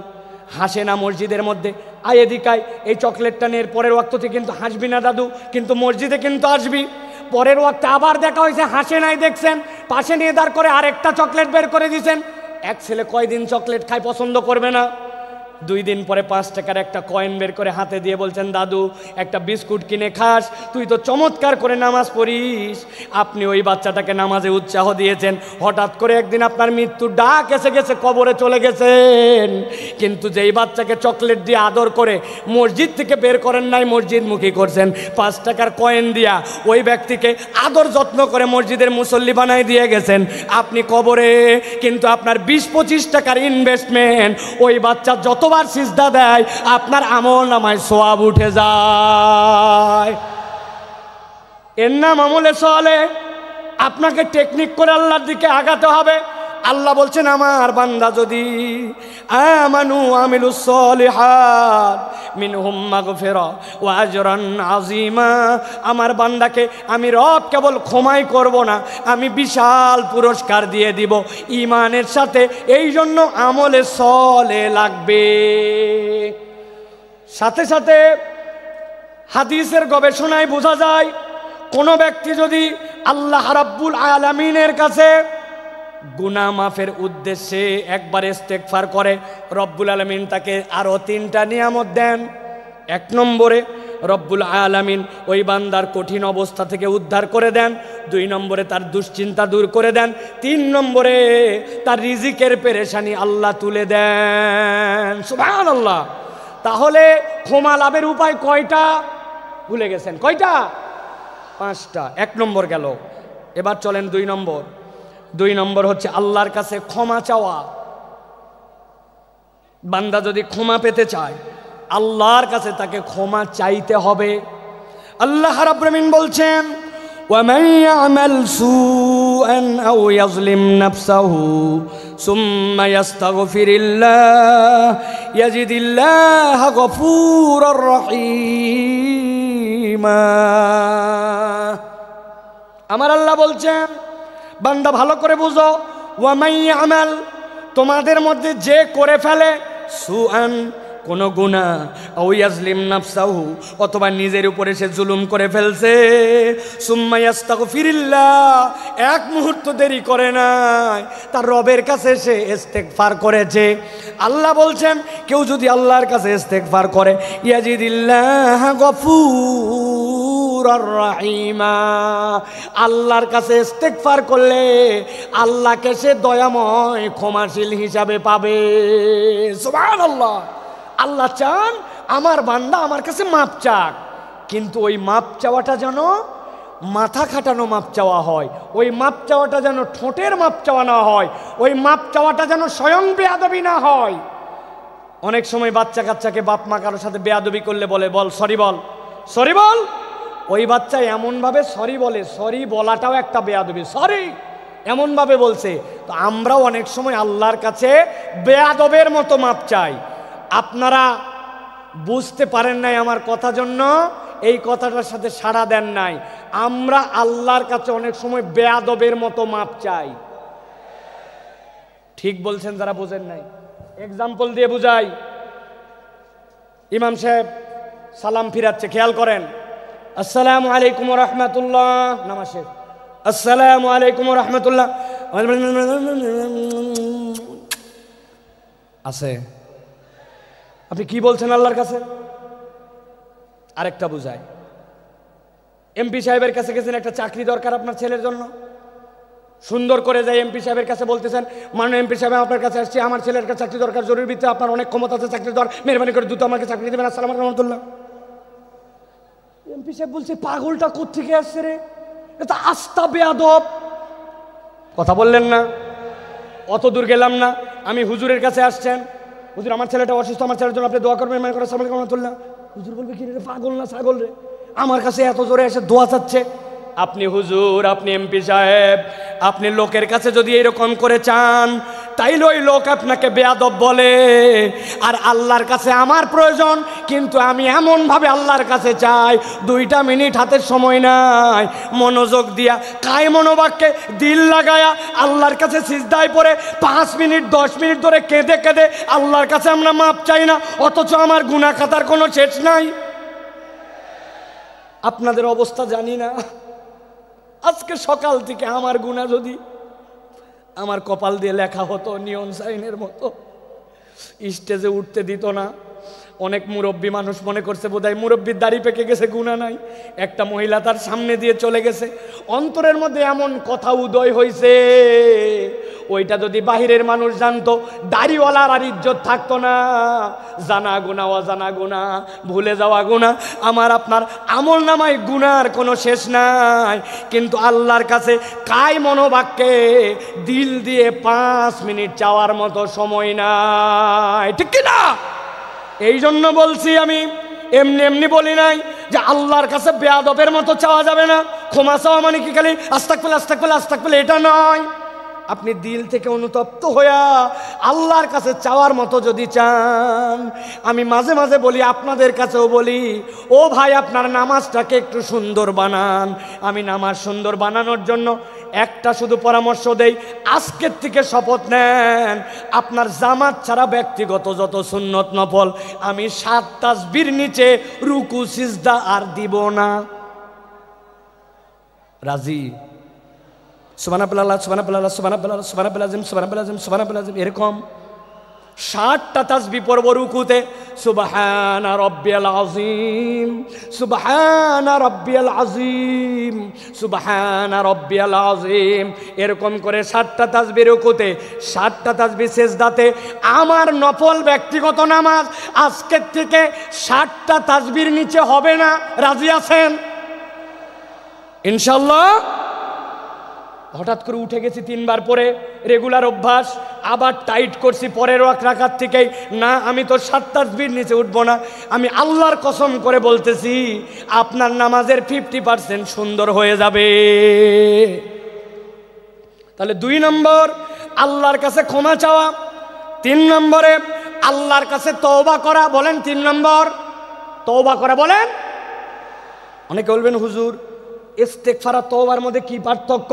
হাসে না মসজিদের মধ্যে, আয় এদিকায়, এই চকলেটটা নিয়ে পরের ওয়াক্ততে কিন্তু হাসবি না দাদু, কিন্তু মসজিদে কিন্তু আসবি। পরের ওয়াক্তে আবার দেখা হয়েছে, হাসে নাই, দেখছেন, পাশে নিয়ে দাঁড় করে আরেকটা চকলেট বের করে দিয়েছেন। এক ছেলে কয়দিন চকলেট খায় পছন্দ করবে না? 2 দিন পরে 5 টাকার একটা কয়েন বের করে হাতে দিয়ে বলছেন, দাদু একটা বিস্কুট কিনে খাস, তুই তো চমৎকার করে নামাজ পড়িস। আপনি ওই বাচ্চাটাকে নামাজে উৎসাহ দিয়েছেন, হঠাৎ করে একদিন আপনার মৃত্যুর ডাক এসে গেছে, কবরে চলে গেছেন। কিন্তু যেই বাচ্চাকে চকলেট দিয়ে আদর করে মসজিদ থেকে বের করেন নাই, মসজিদমুখী করছেন, 5 টাকার কয়েন দিয়া ওই ব্যক্তিকে আদর যত্ন করে মসজিদের মুসল্লি বানাই দিয়ে গেছেন, আপনি কবরে কিন্তু আপনার 20-25 টাকার ইনভেস্টমেন্ট, ওই বাচ্চা যতবার সিজদা দেয় আপনার আমল নামায় সওয়াব উঠে যায়। এর নাম আমলে সালেহ। আপনাকে টেকনিক করে আল্লাহর দিকে আগাতে হবে। আল্লাহ বলছেন, আমার বান্দা যদি আমানু আমিলুস সলিহাত মিনহুম মাগফিরা ওয়া আজরান আযীমা, আমার বান্দাকে আমি রব কেবল ক্ষমাই করব না, আমি বিশাল পুরস্কার দিয়ে দিব ঈমানের সাথে। এই জন্য আমলে সালেহ লাগবে। সাথে সাথে হাদিসের গবেষণায় বোঝা যায়, কোনো ব্যক্তি যদি আল্লাহ রাব্বুল আলামিনের কাছে গুনাহ মাফের উদ্দেশ্যে একবার ইস্তেগফার করে, রব্বুল আলামিন তাকে আরও 3টা নিয়ামত দেন। 1 নম্বরে রব্বুল আলামিন ওই বান্দার কঠিন অবস্থা থেকে উদ্ধার করে দেন। 2 নম্বরে তার দুশ্চিন্তা দূর করে দেন। 3 নম্বরে তার রিজিকের পেরেশানি আল্লাহ তুলে দেন। সুবহানাল্লাহ। তাহলে ক্ষমা লাভের উপায় কয়টা? ভুলে গেছেন কয়টা? 5টা। 1 নম্বর গেল, এবার চলেন 2 নম্বর। 2 নম্বর হচ্ছে আল্লাহর কাছে ক্ষমা চাওয়া। বান্দা যদি ক্ষমা পেতে চায়, আল্লাহর কাছে তাকে ক্ষমা চাইতে হবে। আল্লাহ রাব্বুল আমিন বলছেন, وَمَن يَعْمَلْ سُوءًا أَوْ يَظْلِمْ نَفْسَهُ ثُمَّ يَسْتَغْفِرِ اللَّهَ يَجِدِ اللَّهَ غَفُورًا رَحِيمًا। আমার আল্লাহ বলছেন, বান্দা ভালো করে বুঝো, ওয়ামাই আমাল, তোমাদের মধ্যে যে করে ফেলে, সুআন কোনো গুনাহ, আও ইয়াজলিম নাফসাহু, অথবা নিজের উপরে সে জুলুম করে ফেলছে, সুম্মা ইস্তাগফিরিল্লাহ, 1 মুহূর্ত দেরি করে নাই, তার রবের কাছে সে ইস্তেগফার করেছে। আল্লাহ বলছেন, কেউ যদি আল্লাহর কাছে ইস্তেগফার করে, ইয়াজিদিল্লাহ গফুর রাহিমা, আল্লাহর কাছে ইস্তেগফার করলে আল্লাহকে সে দয়াময় ক্ষমাশীল হিসাবে পাবে। সুবহানাল্লাহ। আল্লাহ চান আমার বান্দা আমার কাছে মাপ চাক, কিন্তু ওই মাপ চাওয়াটা যেন মাথা খাটানো মাপ চাওয়া হয়, ওই মাপ চাওয়াটা যেন ঠোঁটের মাপ চাওয়া না হয়, ওই মাপ চাওয়াটা যেন স্বয়ং বেয়াদবি না হয়। অনেক সময় বাচ্চা কাচ্চাকে বাপ মা কারোর সাথে বেয়াদবি করলে বলে, বল সরি, বল সরি, বল। ওই বাচ্চা এমনভাবে সরি বলে, সরি বলাটাও একটা বেয়াদবি, সরি এমনভাবে বলছে। তো আমরাও অনেক সময় আল্লাহর কাছে বেয়াদবের মতো মাপ চাই। আপনারা বুঝতে পারেন নাই আমার কথা, জন্য এই কথাটার সাথে সাড়া দেন নাই। আমরা আল্লাহর কাছে অনেক সময় বেয়াদবের মতো মাপ চাই। ঠিক বলছেন যারা বোঝেন নাই। এক্সাম্পল দিয়ে বুঝাই। ইমাম সাহেব সালাম ফিরাচ্ছে, খেয়াল করেন, আসসালামু আলাইকুম ওয়া রাহমাতুল্লাহ, নামাজ শেষ, আসসালামু আলাইকুম ওয়া রাহমাতুল্লাহ আছে। আপনি কি বলছেন আল্লাহর কাছে? আরেকটা বুঝায়, এমপি সাহেবের কাছে গেছেন, একটা চাকরি দরকার আপনার ছেলের জন্য, সুন্দর করে যাই এমপি সাহেবের কাছে বলতেছেন, মাননীয় এমপি সাহেব আপনার কাছে আসছি, আমার ছেলের কাছে চাকরি দরকার, জরুরি ভিত্তিতে, আপনার অনেক ক্ষমতা আছে, চাকরি দরকার, মেহরবানি করে দ্রুত আমাকে চাকরি দেবেন, আসসালামু আলাইকুম রহমতুল্লাহ। এমপি সাহেব বলছে পাগলটা কোত্থেকে আসছে রে, এটা আস্তা বেয়াদব। কথা বললেন না, অত দূর গেলাম না, আমি হুজুরের কাছে আসছেন, হুজুর আমার ছেলেটা অসুস্থ, আমার ছেলের জন্য আপনি দোয়া করবেন, মেহরবানি করে আসসালামু আলাইকুম রহমতুল্লাহ। হুজুর বলবে কি রে, পাগল না ছাগল রে, আমার কাছে এত জোরে এসে দোয়া চাচ্ছে। আপনি হুজুর, আপনি এমপি সাহেব, আপনি লোকের কাছে যদি এরকম করে চান তাইলে ওই লোক আপনাকে বেয়াদব বলে। আর আল্লাহর কাছে আমার প্রয়োজন, কিন্তু আমি এমনভাবে আল্লাহর কাছে চাই, 2টা মিনিট হাতের সময় নাই, মনোযোগ দিয়া কায় মনোবাক্যে দিল লাগায়া আল্লাহর কাছে সিজদায় পড়ে 5 মিনিট 10 মিনিট ধরে কেঁদে কেঁদে আল্লাহর কাছে আমরা মাপ চাই না, অথচ আমার গুনাহ খাতার কোনো শেষ নাই। আপনাদের অবস্থা জানি না, আজকে সকাল থেকে আমার গুনাহ যদি আমার কপাল দিয়ে লেখা হতো নিয়ন সাইনের মতো, স্টেজে উঠতে দিত না। অনেক মুরব্বী মানুষ মনে করছে বোধহয় মুরব্বীর দাড়ি পেকে গেছে, গুনাহ নাই। একটা মহিলা তার সামনে দিয়ে চলে গেছে, অন্তরের মধ্যে এমন কথা উদয় হয়েছে, ওইটা যদি বাহিরের মানুষ জানতো, দাড়িওয়ালার আর ইজ্জত থাকতো না। জানা গুনাহ, অজানা গুনাহ, ভুলে যাওয়া গুনাহ, আমার আপনার আমল নামায় গুনার কোনো শেষ নাই। কিন্তু আল্লাহর কাছে কায় মনোবাক্যে দিল দিয়ে 5 মিনিট চাওয়ার মতো সময় নাই, ঠিক কিনা? এই জন্য বলছি, আমি এমনি এমনি বলি নাই যে আল্লাহর কাছে বেয়াদবের মতো চাওয়া যাবে না। ক্ষমা চাওয়া মানে কি খালি আস্তাগফিরুল্লাহ আস্তাগফিরুল্লাহ আস্তাগফিরুল্লাহ, এটা নয়। আপনি দিল থেকে অনুতপ্ত হইয়া আল্লাহর কাছে চাওয়ার মতো যদি চান, আমি মাঝে মাঝে বলি, আপনাদের কাছেও বলি, ও ভাই আপনার নামাজটাকে একটু সুন্দর বানান। আমি নামাজ সুন্দর বানানোর জন্য একটা শুধু পরামর্শ দেই, আজকের থেকে শপথ নেন, আপনার জামাত ছাড়া ব্যক্তিগত যত সুন্নত নফল আমি 7 তাসবির নিচে রুকু সিজদা আর দিব না। রাজি? সুবহানাল্লাহ সুবহানাল্লাহ সুবহানাল্লাহ সুবহানাল্লাহ সুবহানাল্লাহ সুবহানাল্লাহ, এরকম 60টা তাসবিহ পড়ব রুকুতে, সুবহানা রাব্বিয়াল আযীম সুবহানা রাব্বিয়াল আযীম সুবহানা রাব্বিয়াল আযীম, এরকম করে 60টা তাসবিহ রুকুতে, 60টা তাসবিহ সিজদাতে। আমার নফল ব্যক্তিগত নামাজ আজকের থেকে 60টা তাসবির নিচে হবে না। রাজি আছেন ইনশাআল্লাহ? হঠাৎ করে উঠে গেছি 3 বার পরে, রেগুলার অভ্যাস, আবার টাইট করছি পরের রাকাত থেকেই, না আমি তো 7 তাসবির নিচে উঠবো না। আমি আল্লাহর কসম করে বলতেছি, আপনার নামাজের 50% সুন্দর হয়ে যাবে। তাহলে 2 নম্বর আল্লাহর কাছে ক্ষমা চাওয়া, 3 নম্বরে আল্লাহর কাছে তওবা করা। বলেন 3 নম্বর তওবা করা। বলেন। অনেকে বলবেন হুজুর ইস্তেগফার আর তওবার মধ্যে কি পার্থক্য?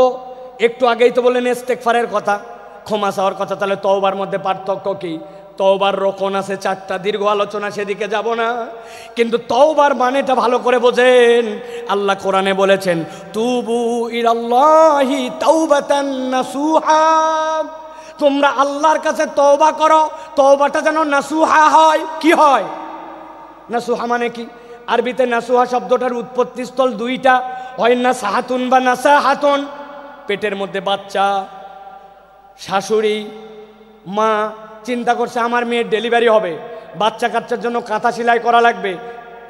একটু আগেই তো বললেন ইস্তেগফারের কথা, ক্ষমা চাওয়ার কথা, তাহলে তওবার মধ্যে পার্থক্য কি? তওবার রকম আছে 4টা, দীর্ঘ আলোচনা সেদিকে যাব না, কিন্তু তওবার মানেটা ভালো করে বোঝেন। আল্লাহ কোরআনে বলেছেন, তুবু ইলাল্লাহি তাওবাতান নাসুহা, তোমরা আল্লাহর কাছে তওবা করো, তওবাটা যেন নাসুহা হয়। কি হয় নাসুহা মানে কি? আরবিতে নাসুহা শব্দটার উৎপত্তি স্থল 2টা, হয় নাসাহাতুন বা নাসাহাতুন। পেটের মধ্যে বাচ্চা, শাশুড়ি মা চিন্তা করছে আমার মেয়ের ডেলিভারি হবে, বাচ্চা কাচ্চার জন্য কাঁথা সেলাই করা লাগবে,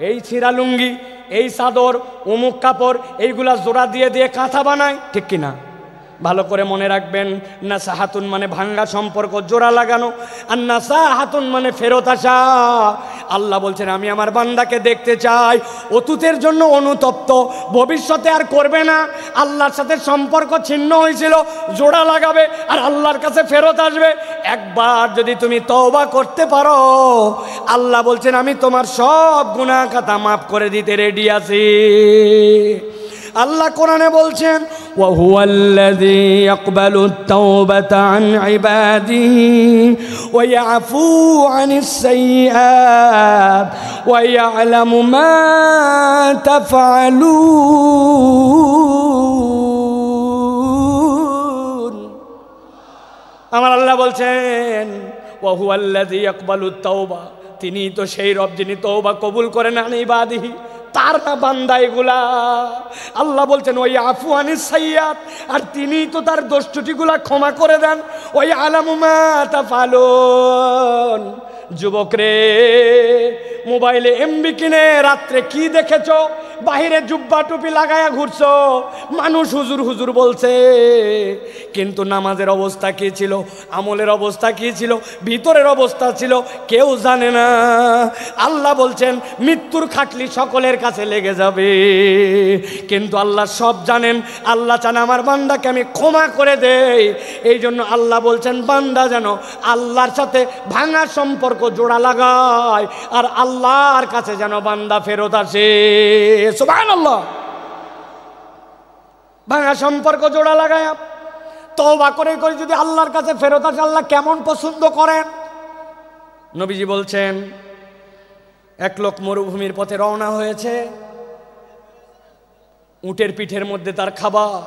এই ছিঁড়া লুঙ্গি, এই চাদর, অমুক কাপড়, এইগুলা জোড়া দিয়ে দিয়ে কাঁথা বানায়, ঠিক কিনা? ভালো করে মনে রাখবেন, নাসাহাতুন মানে ভাঙ্গা সম্পর্ক জোড়া লাগানো, আর নাসাহাতুন মানে ফেরত আসা। আল্লাহ বলছেন আমি আমার বান্দাকে দেখতে চাই অতীতের জন্য অনুতপ্ত, ভবিষ্যতে আর করবে না, আল্লাহর সাথে সম্পর্ক ছিন্ন হয়েছিল জোড়া লাগাবে আর আল্লাহর কাছে ফেরত আসবে। একবার যদি তুমি তওবা করতে পারো, আল্লাহ বলছেন আমি তোমার সব গুনাহ খাতা মাফ করে দিতে রেডি আছি। আল্লাহ কোরআনে বলছেন, ওয়া হুয়াল্লাযী ইয়াকবালুত তাওবাতা আন ইবাদিহি ওয়া ইয়াফু আনিস সাইয়্যাত ওয়া ইয়ালামু মা তাফআলুন। আমার আল্লাহ বলছেন ওয়া হুয়াল্লাযী ইয়াকবালুত তাওবা, তিনি তো সেই রব যিনি তওবা কবুল করেন আন ইবাদিহি, তার না বান্দা এগুলা। আল্লাহ বলছেন ওই আফু আনিস সাইয়্যাত, আর তিনি তো তার দোষ ত্রুটিগুলা ক্ষমা করে দেন। ওই আলামু মা তাফালুন। যুবক রে, মোবাইলে এমবি কিনে রাত্রে কি দেখেছো? বাহিরে জুব্বা টুপি লাগায়া ঘুরছো, মানুষ হুজুর হুজুর বলছে, কিন্তু নামাজের অবস্থা কি ছিল, আমলের অবস্থা কি ছিল, ভিতরের অবস্থা ছিল কেউ জানে না। আল্লাহ বলছেন মৃত্যুর খাটলি সকলের কাছে লেগে যাবে, কিন্তু আল্লাহ সব জানেন। আল্লাহ চান আমার বান্দাকে আমি ক্ষমা করে দেই। এই জন্য আল্লাহ বলছেন বান্দা যেন আল্লাহর সাথে ভাঙা সম্পর্ক জোড়া লাগায়, আর আল্লাহর কাছে যেন বান্দা ফেরত আসে। সুবহানাল্লাহ। ভাঙা সম্পর্ক জোড়া লাগায় তওবা করে করে যদি আল্লাহর কাছে ফেরত আসে, আল্লাহ কেমন পছন্দ করেন। নবীজি বলছেন এক লোক মরুভূমির পথে রওনা হয়েছে, উটের পিঠের মধ্যে তার খাবার।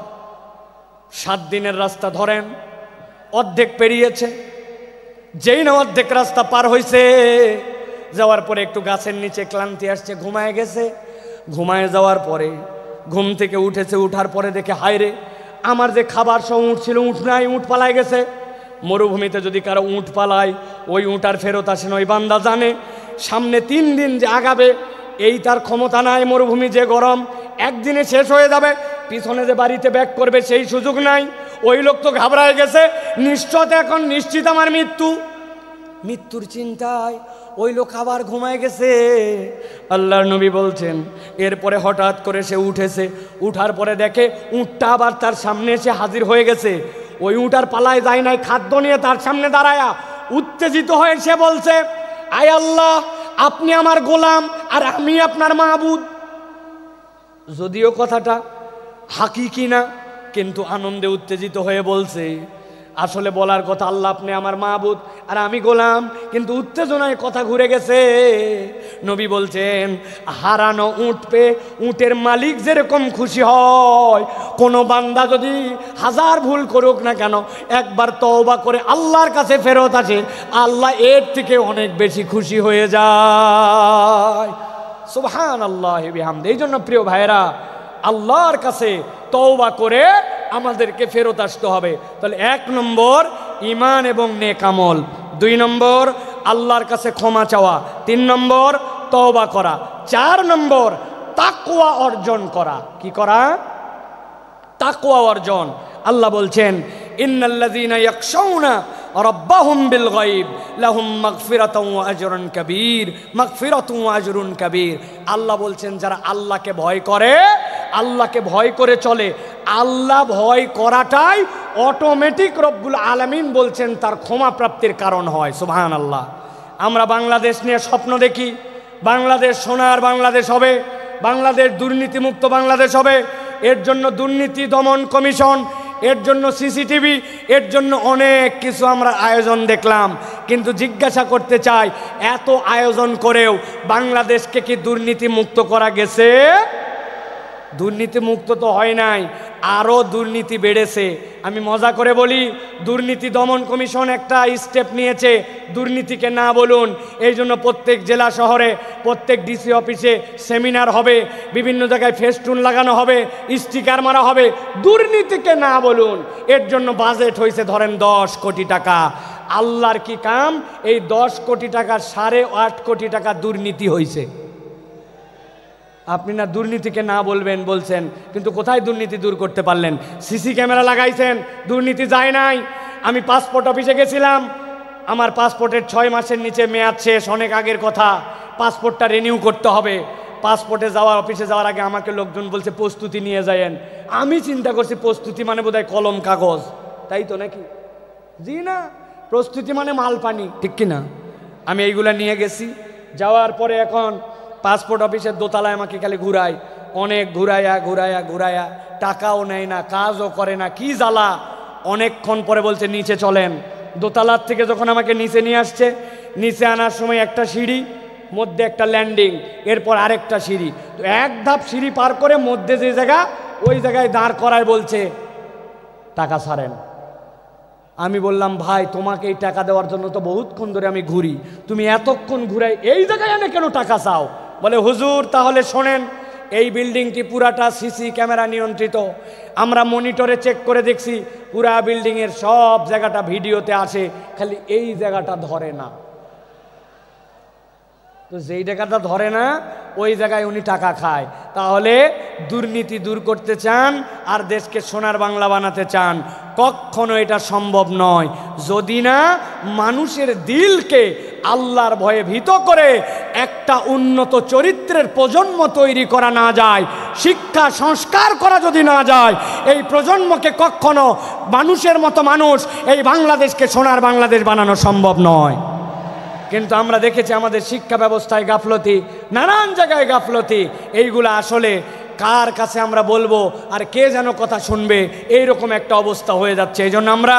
7 দিনের রাস্তা ধরেন, অর্ধেক পেরিয়েছে। যেই না অর্ধেক রাস্তা পার হয়েছে, যাওয়ার পরে একটু গাছের নিচে ক্লান্তি আসছে, ঘুমায় গেছে। ঘুমায় যাওয়ার পরে ঘুম থেকে উঠেছে, উঠার পরে দেখে হায়রে আমার যে খাবার সব উঠ ছিল, উঠ নাই, উঠ পালায় গেছে। মরুভূমিতে যদি কারো উঠ পালায়, ওই উঠ আর ফেরত আসে না। ওই বান্দা জানে সামনে 3 দিন যে আগাবে এই তার ক্ষমতা নাই। মরুভূমি যে গরম, একদিনে শেষ হয়ে যাবে। পিছনে যে বাড়িতে ব্যাক করবে সেই সুযোগ নাই। ওই লোক তো ঘাবড়ায় গেছে, নিশ্চিত এখন নিশ্চিত আমার মৃত্যু। মৃত্যুর চিন্তায় ওই লোক আবার ঘুমায় গেছে। আল্লাহর নবী বলছেন এরপরে হঠাৎ করে সে উঠেছে, উঠার পরে দেখে উটটা আবার তার সামনে এসে হাজির হয়ে গেছে। ওই উটার পালায় যায় নাই, খাদ্য নিয়ে তার সামনে দাঁড়ায়া উত্তেজিত হয়ে সে বলছে, আয় আল্লাহ, আপনি আমার গোলাম আর আমি আপনার মাবুদ। যদিও কথাটা হাকিকি না, কিন্তু আনন্দে উত্তেজিত হয়ে বলছে। আসলে বলার কথা আল্লাহ আপনি আমার মাবুদ আর আমি গোলাম, কিন্তু উত্তেজনায় কথা ঘুরে গেছে। নবী বলছেন হারানো উট পেয়ে উটের মালিক যেরকম খুশি হয়, কোনো বান্দা যদি 1000 ভুল করুক না কেন, একবার তওবা করে আল্লাহর কাছে ফেরত আসে, আল্লাহ এর থেকে অনেক বেশি খুশি হয়ে যায়। সুবহানাল্লাহি বিহামদি। এই জন্য প্রিয় ভাইরা, আল্লাহর কাছে তওবা করে আমাদেরকে ফেরত আসতে হবে। তাহলে 1 নম্বর ঈমান এবং নেক আমল, 2 নম্বর আল্লাহর কাছে ক্ষমা চাওয়া, 3 নম্বর তওবা করা, 4 নম্বর তাকওয়া অর্জন করা। কি করা? তাকওয়া অর্জন। আল্লাহ বলছেন ইন্নাল্লাযীনা ইয়াখশাউনা রাব্বাহুম বিল গায়ব লাহুম মাগফিরাতুন ওয়া আজরুন কাবীর, মাগফিরাতুন ওয়া আজরুন কাবীর। আল্লাহ বলছেন যারা আল্লাহকে ভয় করে, আল্লাহকে ভয় করে চলে, আল্লাহ ভয় করাটাই অটোমেটিক রব্বুল আলামিন বলছেন তার ক্ষমা প্রাপ্তির কারণ হয়। সুবহানাল্লাহ। আমরা বাংলাদেশ নিয়ে স্বপ্ন দেখি, বাংলাদেশ সোনার বাংলাদেশ হবে, বাংলাদেশ দুর্নীতিমুক্ত বাংলাদেশ হবে। এর জন্য দুর্নীতি দমন কমিশন, এর জন্য সিসিটিভি, এর জন্য অনেক কিছু আমরা আয়োজন দেখলাম। কিন্তু জিজ্ঞাসা করতে চাই, এত আয়োজন করেও বাংলাদেশকে কি দুর্নীতি মুক্ত করা গেছে? দুর্নীতি মুক্ত তো হয় নাই, আরও দুর্নীতি বেড়েছে। আমি মজা করে বলি, দুর্নীতি দমন কমিশন একটা স্টেপ নিয়েছে, দুর্নীতিকে না বলুন। এই জন্য প্রত্যেক জেলা শহরে, প্রত্যেক ডিসি অফিসে সেমিনার হবে, বিভিন্ন জায়গায় ফেস্টুন লাগানো হবে, স্টিকার মারা হবে, দুর্নীতিকে না বলুন। এর জন্য বাজেট হয়েছে ধরেন 10 কোটি টাকা। আল্লাহর কি কাম, এই 10 কোটি টাকার 8.5 কোটি টাকা দুর্নীতি হয়েছে। আপনি না দুর্নীতিকে না বলবেন বলছেন, কিন্তু কোথায় দুর্নীতি দূর করতে পারলেন? সিসি ক্যামেরা লাগাইছেন, দুর্নীতি যায় নাই। আমি পাসপোর্ট অফিসে গেছিলাম, আমার পাসপোর্টের 6 মাসের নিচে মেয়াদ শেষ, অনেক আগের কথা। পাসপোর্টটা রিনিউ করতে হবে। পাসপোর্টে যাওয়ার অফিসে যাওয়ার আগে আমাকে লোকজন বলছে প্রস্তুতি নিয়ে যায়েন। আমি চিন্তা করছি প্রস্তুতি মানে বোধহয় কলম কাগজ, তাই তো নাকি? জি না, প্রস্তুতি মানে মাল পানি, ঠিক কি না? আমি এইগুলা নিয়ে গেছি। যাওয়ার পরে এখন পাসপোর্ট অফিসের দোতলায় আমাকে খালি ঘুরায়, অনেক ঘুরাইয়া ঘুরাইয়া ঘুরাইয়া, টাকাও নেয় না, কাজও করে না, কি জ্বালা। অনেকক্ষণ পরে বলছে নিচে চলেন। দোতলার থেকে যখন আমাকে নিচে নিয়ে আসছে, নিচে আনার সময় একটা সিঁড়ি, মধ্যে একটা ল্যান্ডিং, এরপর আরেকটা সিঁড়ি। তো 1 ধাপ সিঁড়ি পার করে মধ্যে যে জায়গা, ওই জায়গায় দাঁড় করায় বলছে টাকা ছাড়েন। আমি বললাম, ভাই তোমাকে এই টাকা দেওয়ার জন্য তো বহুতক্ষণ ধরে আমি ঘুরি, তুমি এতক্ষণ ঘুরাই এই জায়গায় এনে কেন টাকা চাও? বলে, হুজুর তাহলে শোনেন, এই বিল্ডিংটি পুরাটা সিসি ক্যামেরা নিয়ন্ত্রিত, আমরা মনিটরে চেক করে দেখছি পুরা বিল্ডিংয়ের সব জায়গাটা ভিডিওতে আসে, খালি এই জায়গাটা ধরে না। তো যেই জায়গাটা ধরে না ওই জায়গায় উনি টাকা খায়। তাহলে দুর্নীতি দূর করতে চান আর দেশকে সোনার বাংলা বানাতে চান, কখনো এটা সম্ভব নয় যদি না মানুষের দিলকে আল্লাহর ভয়ে ভীত করে একটা উন্নত চরিত্রের প্রজন্ম তৈরি করা না যায়, শিক্ষা সংস্কার করা যদি না যায়, এই প্রজন্মকে কখনো মানুষের মতো মানুষ এই বাংলাদেশকে সোনার বাংলাদেশ বানানো সম্ভব নয়। কিন্তু আমরা দেখেছি আমাদের শিক্ষা ব্যবস্থায় গাফলতি, নানান জায়গায় গাফলতি। এইগুলো আসলে কার কাছে আমরা বলবো আর কে যেন কথা শুনবে, এইরকম একটা অবস্থা হয়ে যাচ্ছে। এই জন্য আমরা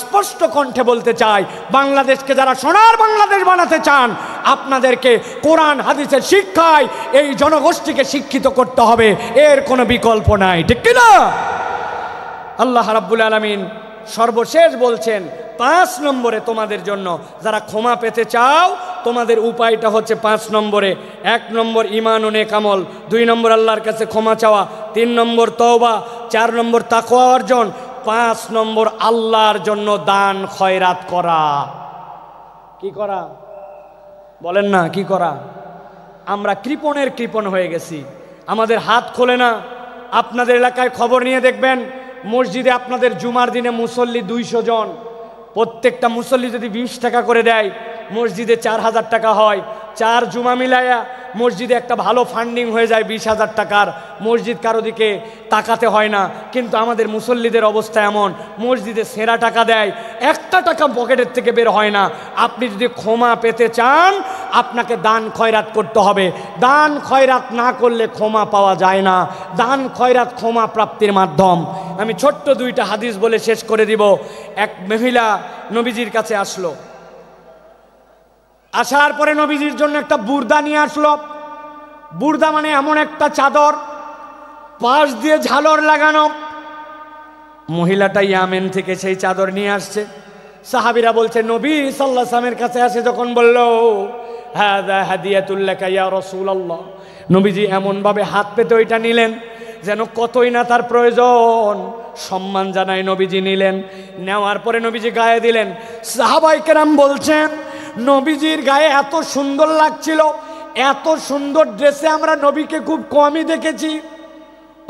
স্পষ্ট কণ্ঠে বলতে চাই, বাংলাদেশকে যারা সোনার বাংলাদেশ বানাতে চান, আপনাদেরকে কোরআন হাদিসের শিক্ষায় এই জনগোষ্ঠীকে শিক্ষিত করতে হবে, এর কোনো বিকল্প নাই, ঠিক কিনা? আল্লাহ রাব্বুল আলামিন সর্বশেষ বলছেন 5 নম্বরে তোমাদের জন্য, যারা ক্ষমা পেতে চাও তোমাদের উপায়টা হচ্ছে 5 নম্বরে। 1 নম্বর ঈমান ও নেক আমল, 2 নম্বর আল্লাহর কাছে ক্ষমা চাওয়া, 3 নম্বর তওবা, 4 নম্বর তাকওয়া অর্জন, 5 নম্বর আল্লাহর জন্য দান খয়রাত করা। কি করা বলেন না, কি করা? আমরা কৃপণের কৃপণ হয়ে গেছি, আমাদের হাত খোলে না। আপনাদের এলাকায় খবর নিয়ে দেখবেন, মসজিদে আপনাদের জুমার দিনে মুসল্লি 200 জন, প্রত্যেকটা মুসল্লি যদি 20 টাকা করে দেয়, মসজিদে 4000 টাকা হয়। 4 জুমা মিলায়া মসজিদে একটা ভালো ফান্ডিং হয়ে যায় 20,000 টাকার। মসজিদ কারো দিকে তাকাতে হয় না। কিন্তু আমাদের মুসল্লিদের অবস্থা এমন, মসজিদে সেরা টাকা দেয়, একটা টাকা পকেটের থেকে বের হয় না। আপনি যদি ক্ষমা পেতে চান আপনাকে দান খয়রাত করতে হবে। দান খয়রাত না করলে ক্ষমা পাওয়া যায় না। দান খয়রাত ক্ষমা প্রাপ্তির মাধ্যম। আমি ছোট্ট 2টা হাদিস বলে শেষ করে দিব। এক মহিলা নবীজির কাছে আসলো, আসার পরে নবীজির জন্য একটা বুর্দা নিয়ে আসলো। বুর্দা মানে এমন একটা চাদর, পাশ দিয়ে ঝালর লাগানো। মহিলাটা ইয়ামেন থেকে সেই চাদর নিয়ে আসছে। সাহাবীরা বলছে, নবী সাল্লাল্লাহু আলাইহি ওয়াসাল্লামের কাছে আসে যখন বলল, হাযা হাদিয়াতুল লাকা ইয়া রাসূলুল্লাহ, নবীজি এমনভাবে হাত পেতে ওইটা নিলেন যেন কতই না তার প্রয়োজন। সম্মান জানায় নবীজি নিলেন। নেওয়ার পরে নবীজি গায়ে দিলেন। সাহাবায়ে কেরাম বলছেন, নবীজির গায়ে এত সুন্দর লাগছিল, এত সুন্দর ড্রেসে আমরা নবীকে খুব কমই দেখেছি।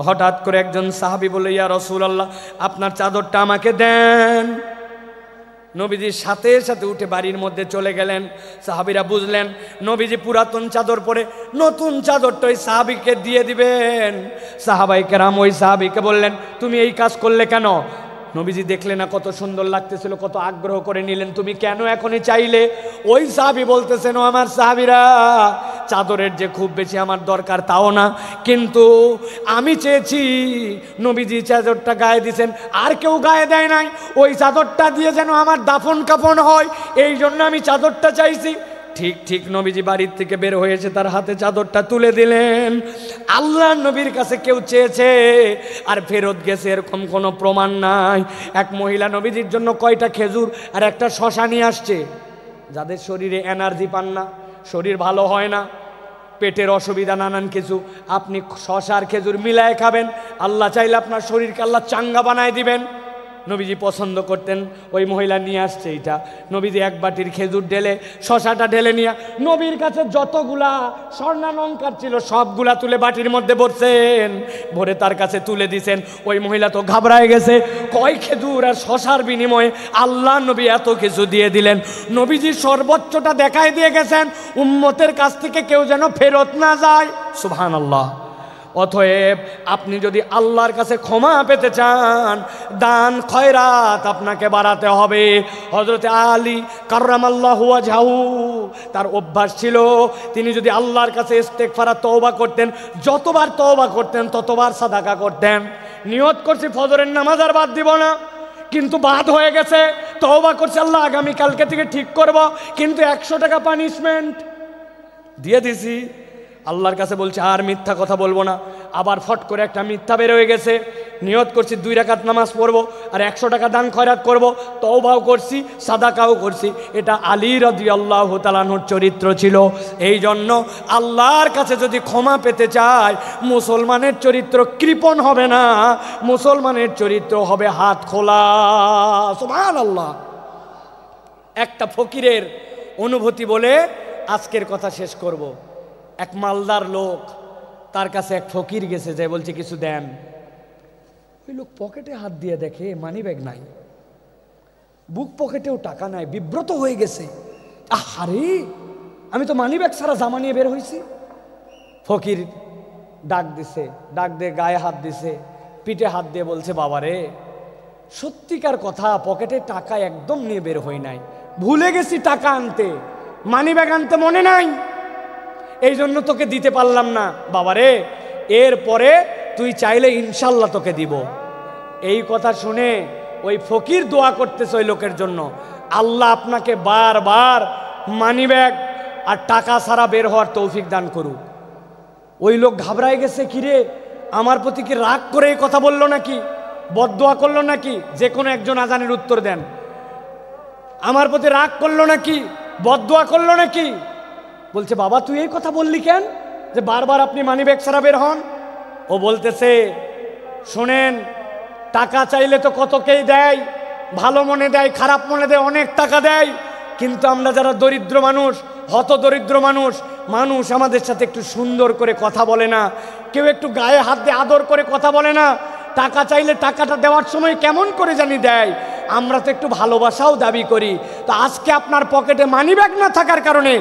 হঠাৎ করে একজন সাহাবী বলে, ইয়া রাসূলুল্লাহ, আপনার চাদরটা আমাকে দেন। নবীজির সাথে সাথে উঠে বাড়ির মধ্যে চলে গেলেন। সাহাবীরা বুঝলেন নবীজি পুরাতন চাদর পরে নতুন চাদরটা ওই সাহাবীকে দিয়ে দিবেন। সাহাবায়ে কেরাম ওই সাহাবীকে বললেন, তুমি এই কাজ করলে কেন? নবীজি দেখলেন না কত সুন্দর লাগতেছিল, কত আগ্রহ করে নিলেন, তুমি কেন এখনই চাইলে? ওই সাহাবী বলতেছেন, ও আমার সাহাবীরা, চাদরের যে খুব বেশি আমার দরকার তাও না, কিন্তু আমি চেয়েছি, নবীজি চাদরটা গায়ে দিয়েছেন, আর কেউ গায়ে দেয় নাই, ওই চাদরটা দিয়ে যেন আমার দাফন কাফন হয়, এই জন্য আমি চাদরটা চাইছি। ঠিক ঠিক নবীজি বাড়ির থেকে বের হয়েছে, তার হাতে চাদরটা তুলে দিলেন। আল্লাহ নবীর কাছে কেউ চেয়েছে আর ফেরত গেছে এরকম কোনো প্রমাণ নাই। এক মহিলা নবীজির জন্য কয়টা খেজুর আর একটা শশা নিয়ে আসছে। যাদের শরীরে এনার্জি পান না, শরীর ভালো হয় না, পেটের অসুবিধা নানান কিছু, আপনি শশা আর খেজুর মিলায় খাবেন, আল্লাহ চাইলে আপনার শরীরকে আল্লাহ চাঙ্গা বানায় দিবেন। নবীজি পছন্দ করতেন, ওই মহিলা নিয়ে আসছে এইটা। নবীজি এক বাটির খেজুর ঢেলে শশাটা ঢেলে নিয়ে নবীর কাছে যতগুলা স্বর্ণালঙ্কার ছিল সবগুলা তুলে বাটির মধ্যে ভরছেন, ভরে তার কাছে তুলে দিছেন। ওই মহিলা তো ঘাবড়ায় গেছে, কয় খেজুর আর শশার বিনিময়ে আল্লাহ নবী এত কিছু দিয়ে দিলেন। নবীজি সর্বোচ্চটা দেখাই দিয়ে গেছেন, উম্মতের কাছ থেকে কেউ যেন ফেরত না যায়। সুবহানাল্লাহ। অতএব আপনি যদি আল্লাহর কাছে ক্ষমা পেতে চান, দান খয়রাত আপনাকে বাড়াতে হবে। হযরত আলী কাররামাল্লাহু ওয়াজহাহু, তার অভ্যাস ছিল, তিনি যদি আল্লাহর কাছে ইস্তেগফার আর তওবা করতেন, যতবার তওবা করতেন ততবার সাদাকা করতেন। নিয়ত করছি ফজরের নামাজ আর বাদ দিব না, কিন্তু বাদ হয়ে গেছে। তওবা করছি, আল্লাহ আগামীকালকে থেকে ঠিক করব, কিন্তু 100 টাকা পানিশমেন্ট দিয়ে দিছি। আল্লাহর কাছে বলছে আর মিথ্যা কথা বলবো না, আবার ফট করে একটা মিথ্যা বের হয়ে গেছে। নিয়ত করছি 2 রাকাত নামাজ পড়বো আর 100 টাকা দান খয়রাত করব, তওবাও করছি, সাদাকাও করছি। এটা আলী রাদিয়াল্লাহু তাআলা আনহুর চরিত্র ছিল। এই জন্য আল্লাহর কাছে যদি ক্ষমা পেতে চায়, মুসলমানের চরিত্র কৃপণ হবে না, মুসলমানের চরিত্র হবে হাত খোলা। সুবহানাল্লাহ। একটা ফকিরের অনুভূতি বলে আজকের কথা শেষ করব। এক মালদার লোক, তার কাছে এক ফকির গেছে, যে বলছে কিছু দেন। ওই লোক পকেটে হাত দিয়ে দেখে মানি ব্যাগ নাই, বুক পকেটেও টাকা নাই, বিব্রত হয়ে গেছে। আরে আমি তো মানি ব্যাগ ছাড়া জামা নিয়ে বের হয়েছি। ফকির ডাক দিছে, ডাক দিয়ে গায়ে হাত দিছে, পিঠে হাত দিয়ে বলছে, বাবারে সত্যিকার কথা, পকেটে টাকা একদম নিয়ে বের হই নাই, ভুলে গেছি টাকা আনতে, মানি ব্যাগ আনতে মনে নাই, এই জন্য তোকে দিতে পারলাম না। বাবারে এরপরে তুই চাইলে ইনশাল্লাহ তোকে দিব। এই কথা শুনে ওই ফকির দোয়া করতেছে ওই লোকের জন্য, আল্লাহ আপনাকে বারবার মানি ব্যাগ আর টাকা ছাড়া বের হওয়ার তৌফিক দান করুক। ওই লোক ঘাবড়ায় গেছে, কিরে আমার প্রতি কি রাগ করে এই কথা বললো নাকি, বদদোয়া করলো নাকি? যে কোনো একজন আজানের উত্তর দেন, আমার প্রতি রাগ করলো নাকি, বদদোয়া করলো নাকি? বলছে, বাবা তুই এই কথা বললি কেন, যে বারবার আপনি মানি ব্যাগ ছাড়া বের হন? ও বলতেছে, শোনেন, টাকা চাইলে তো কতকেই দেয়, ভালো মনে দেয়, খারাপ মনে দেয়, অনেক টাকা দেয়, কিন্তু আমরা যারা দরিদ্র মানুষ, হত দরিদ্র মানুষ, মানুষ আমাদের সাথে একটু সুন্দর করে কথা বলে না, কেউ একটু গায়ে হাত দিয়ে আদর করে কথা বলে না, টাকা চাইলে টাকাটা দেওয়ার সময় কেমন করে জানি দেয়। আমরা তো একটু ভালোবাসাও দাবি করি। তো আজকে আপনার পকেটে মানি ব্যাগ না থাকার কারণে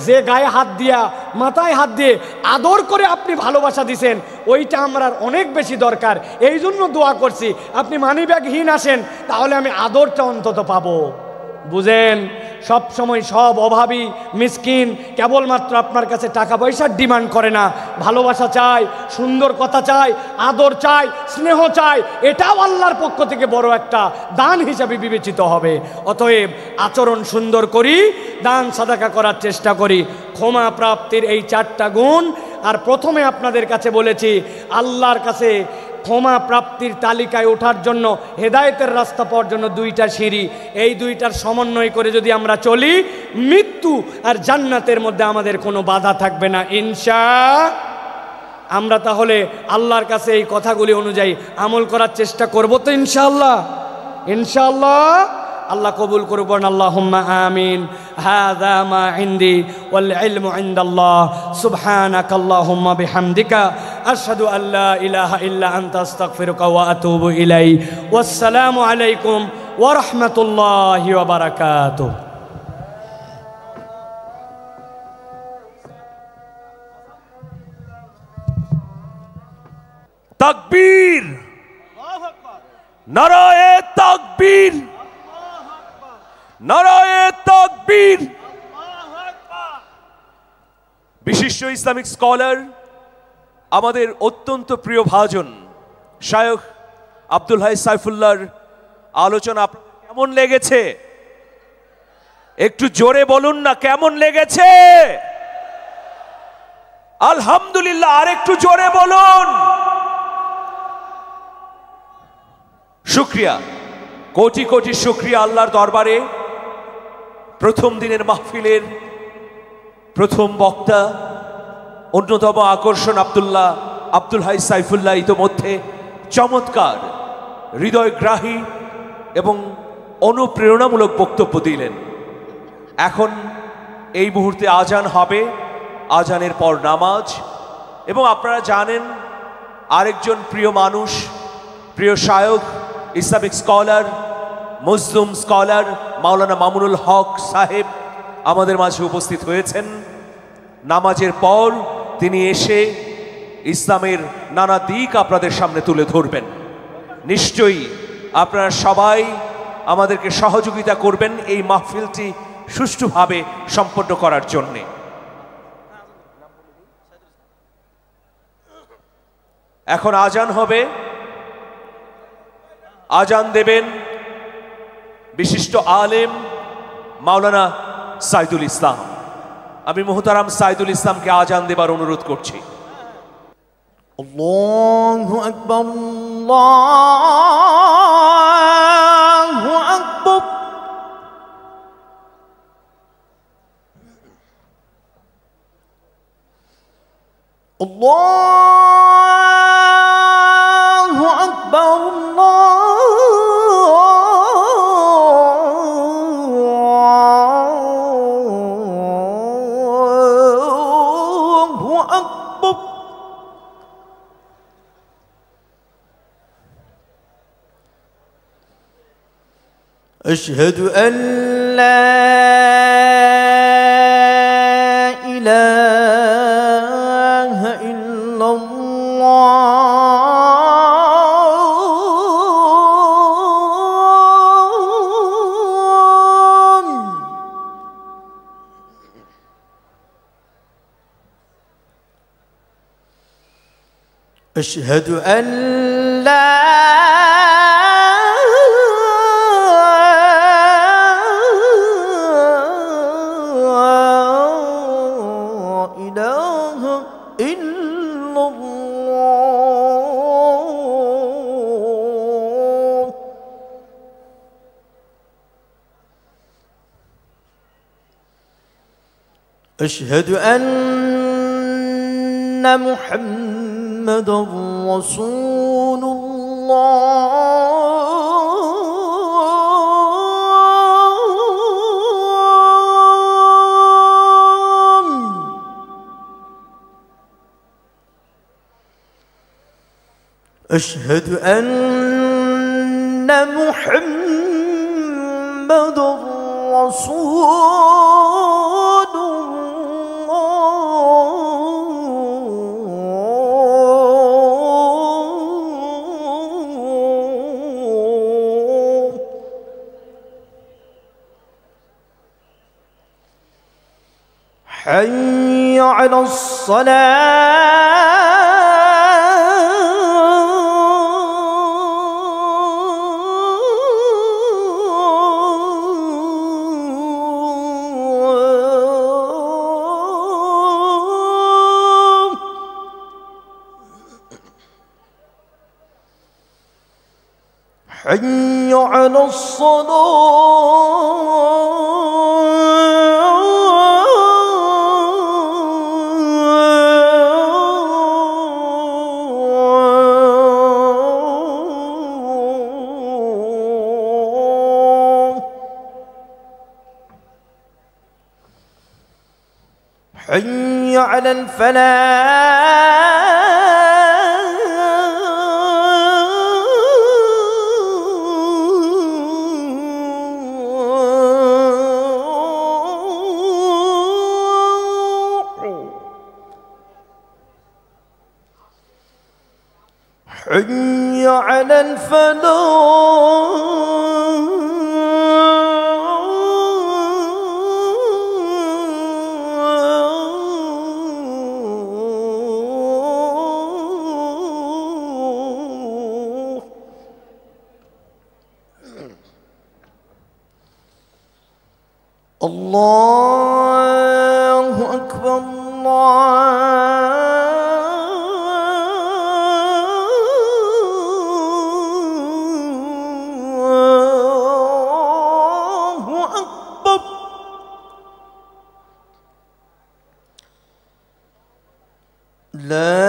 যে গায়ে হাত দিয়া, মাথায় হাত দিয়ে আদর করে আপনি ভালোবাসা দিছেন, ওইটা আমার অনেক বেশি দরকার। এই জন্য দোয়া করছি, আপনি মানি ব্যাগহীন আসেন, তাহলে আমি আদরটা অন্তত পাবো। বুঝেন, সব সময় সব অভাবী মিসকিন কেবলমাত্র আপনার কাছে টাকা পয়সার ডিমান্ড করে না, ভালোবাসা চায়, সুন্দর কথা চায়, আদর চায়, স্নেহ চায়। এটাও আল্লাহর পক্ষ থেকে বড় একটা দান হিসাবে বিবেচিত হবে। অতএব আচরণ সুন্দর করি, দান সাদাকা করার চেষ্টা করি। ক্ষমা প্রাপ্তির এই 4টা গুণ। আর প্রথমে আপনাদের কাছে বলেছি, আল্লাহর কাছে ক্ষমা প্রাপ্তির তালিকায় ওঠার জন্য, হেদায়েতের রাস্তা পাওয়ার জন্য 2টা সিঁড়ি। এই 2টার সমন্বয় করে যদি আমরা চলি, মৃত্যু আর জান্নাতের মধ্যে আমাদের কোনো বাধা থাকবে না ইনশাআল্লাহ। আমরা তাহলে আল্লাহর কাছে এই কথাগুলি অনুযায়ী আমল করার চেষ্টা করব তো ইনশাআল্লাহ। ইনশাআল্লাহ আল্লাহ কবুল করুন। আল্লাহুম্মা আমিন। হাযা মা ইনদি ওয়াল ইলমু ইনদাল্লাহ। সুবহানাকাল্লাহুম্মা বিহামদিকা আশহাদু আল্লা ইলাহা ইল্লা আনতা আস্তাগফিরুকা ওয়া আতুবু ইলাইক। ওয়াসসালামু আলাইকুম ওয়া রাহমাতুল্লাহি ওয়া বারাকাতুহু। তাকবীর, নারায়ে তাকবীর, নারায়ে তাকবীর। বিশিষ্ট ইসলামিক স্কলার, আমাদের অত্যন্ত প্রিয় ভাজন শায়খ আব্দুল হাই সাইফুল্লাহর আলোচনা আপনাদের কেমন লেগেছে? একটু জোরে বলুন না, কেমন লেগেছে? আলহামদুলিল্লাহ। আর একটু জোরে বলুন। শুকরিয়া, কোটি কোটি শুকরিয়া আল্লাহর দরবারে। প্রথম দিনের মাহফিলের প্রথম বক্তা, অন্যতম আকর্ষণ আব্দুল হাই সাইফুল্লাহ ইতোমধ্যে চমৎকার, হৃদয়গ্রাহী এবং অনুপ্রেরণামূলক বক্তব্য দিলেন। এখন এই মুহূর্তে আজান হবে, আজানের পর নামাজ। এবং আপনারা জানেন, আরেকজন প্রিয় মানুষ, প্রিয় শায়খ, ইসলামিক স্কলার, মুসলিম স্কলার মাওলানা মামুনুল হক সাহেব আমাদের মাঝে উপস্থিত হয়েছেন। নামাজের পর তিনি এসে ইসলামের নানা দিক আপনাদের সামনে তুলে ধরবেন। নিশ্চয়ই আপনারা সবাই আমাদেরকে সহযোগিতা করবেন এই মাহফিলটি সুষ্ঠুভাবে সম্পন্ন করার জন্যে। এখন আজান হবে, আজান দেবেন বিশিষ্ট আলেম মাওলানা সাইদুল ইসলাম। আমি মুহতারাম সাইদুল ইসলামকে আজান দেবার অনুরোধ করছি। আল্লাহু আকবার। الله أكبر الله أكبر الله أكبر أشهد أن لا إله إلا الله أشهد أن لا إله إلا الله أشهد أن محمدًا رسول الله أشهد أن محمدًا رسول الله حي على الصلاة حي على الصلاة حي على الفلاح حي على الفلاح الله أكبر الله أكبر لا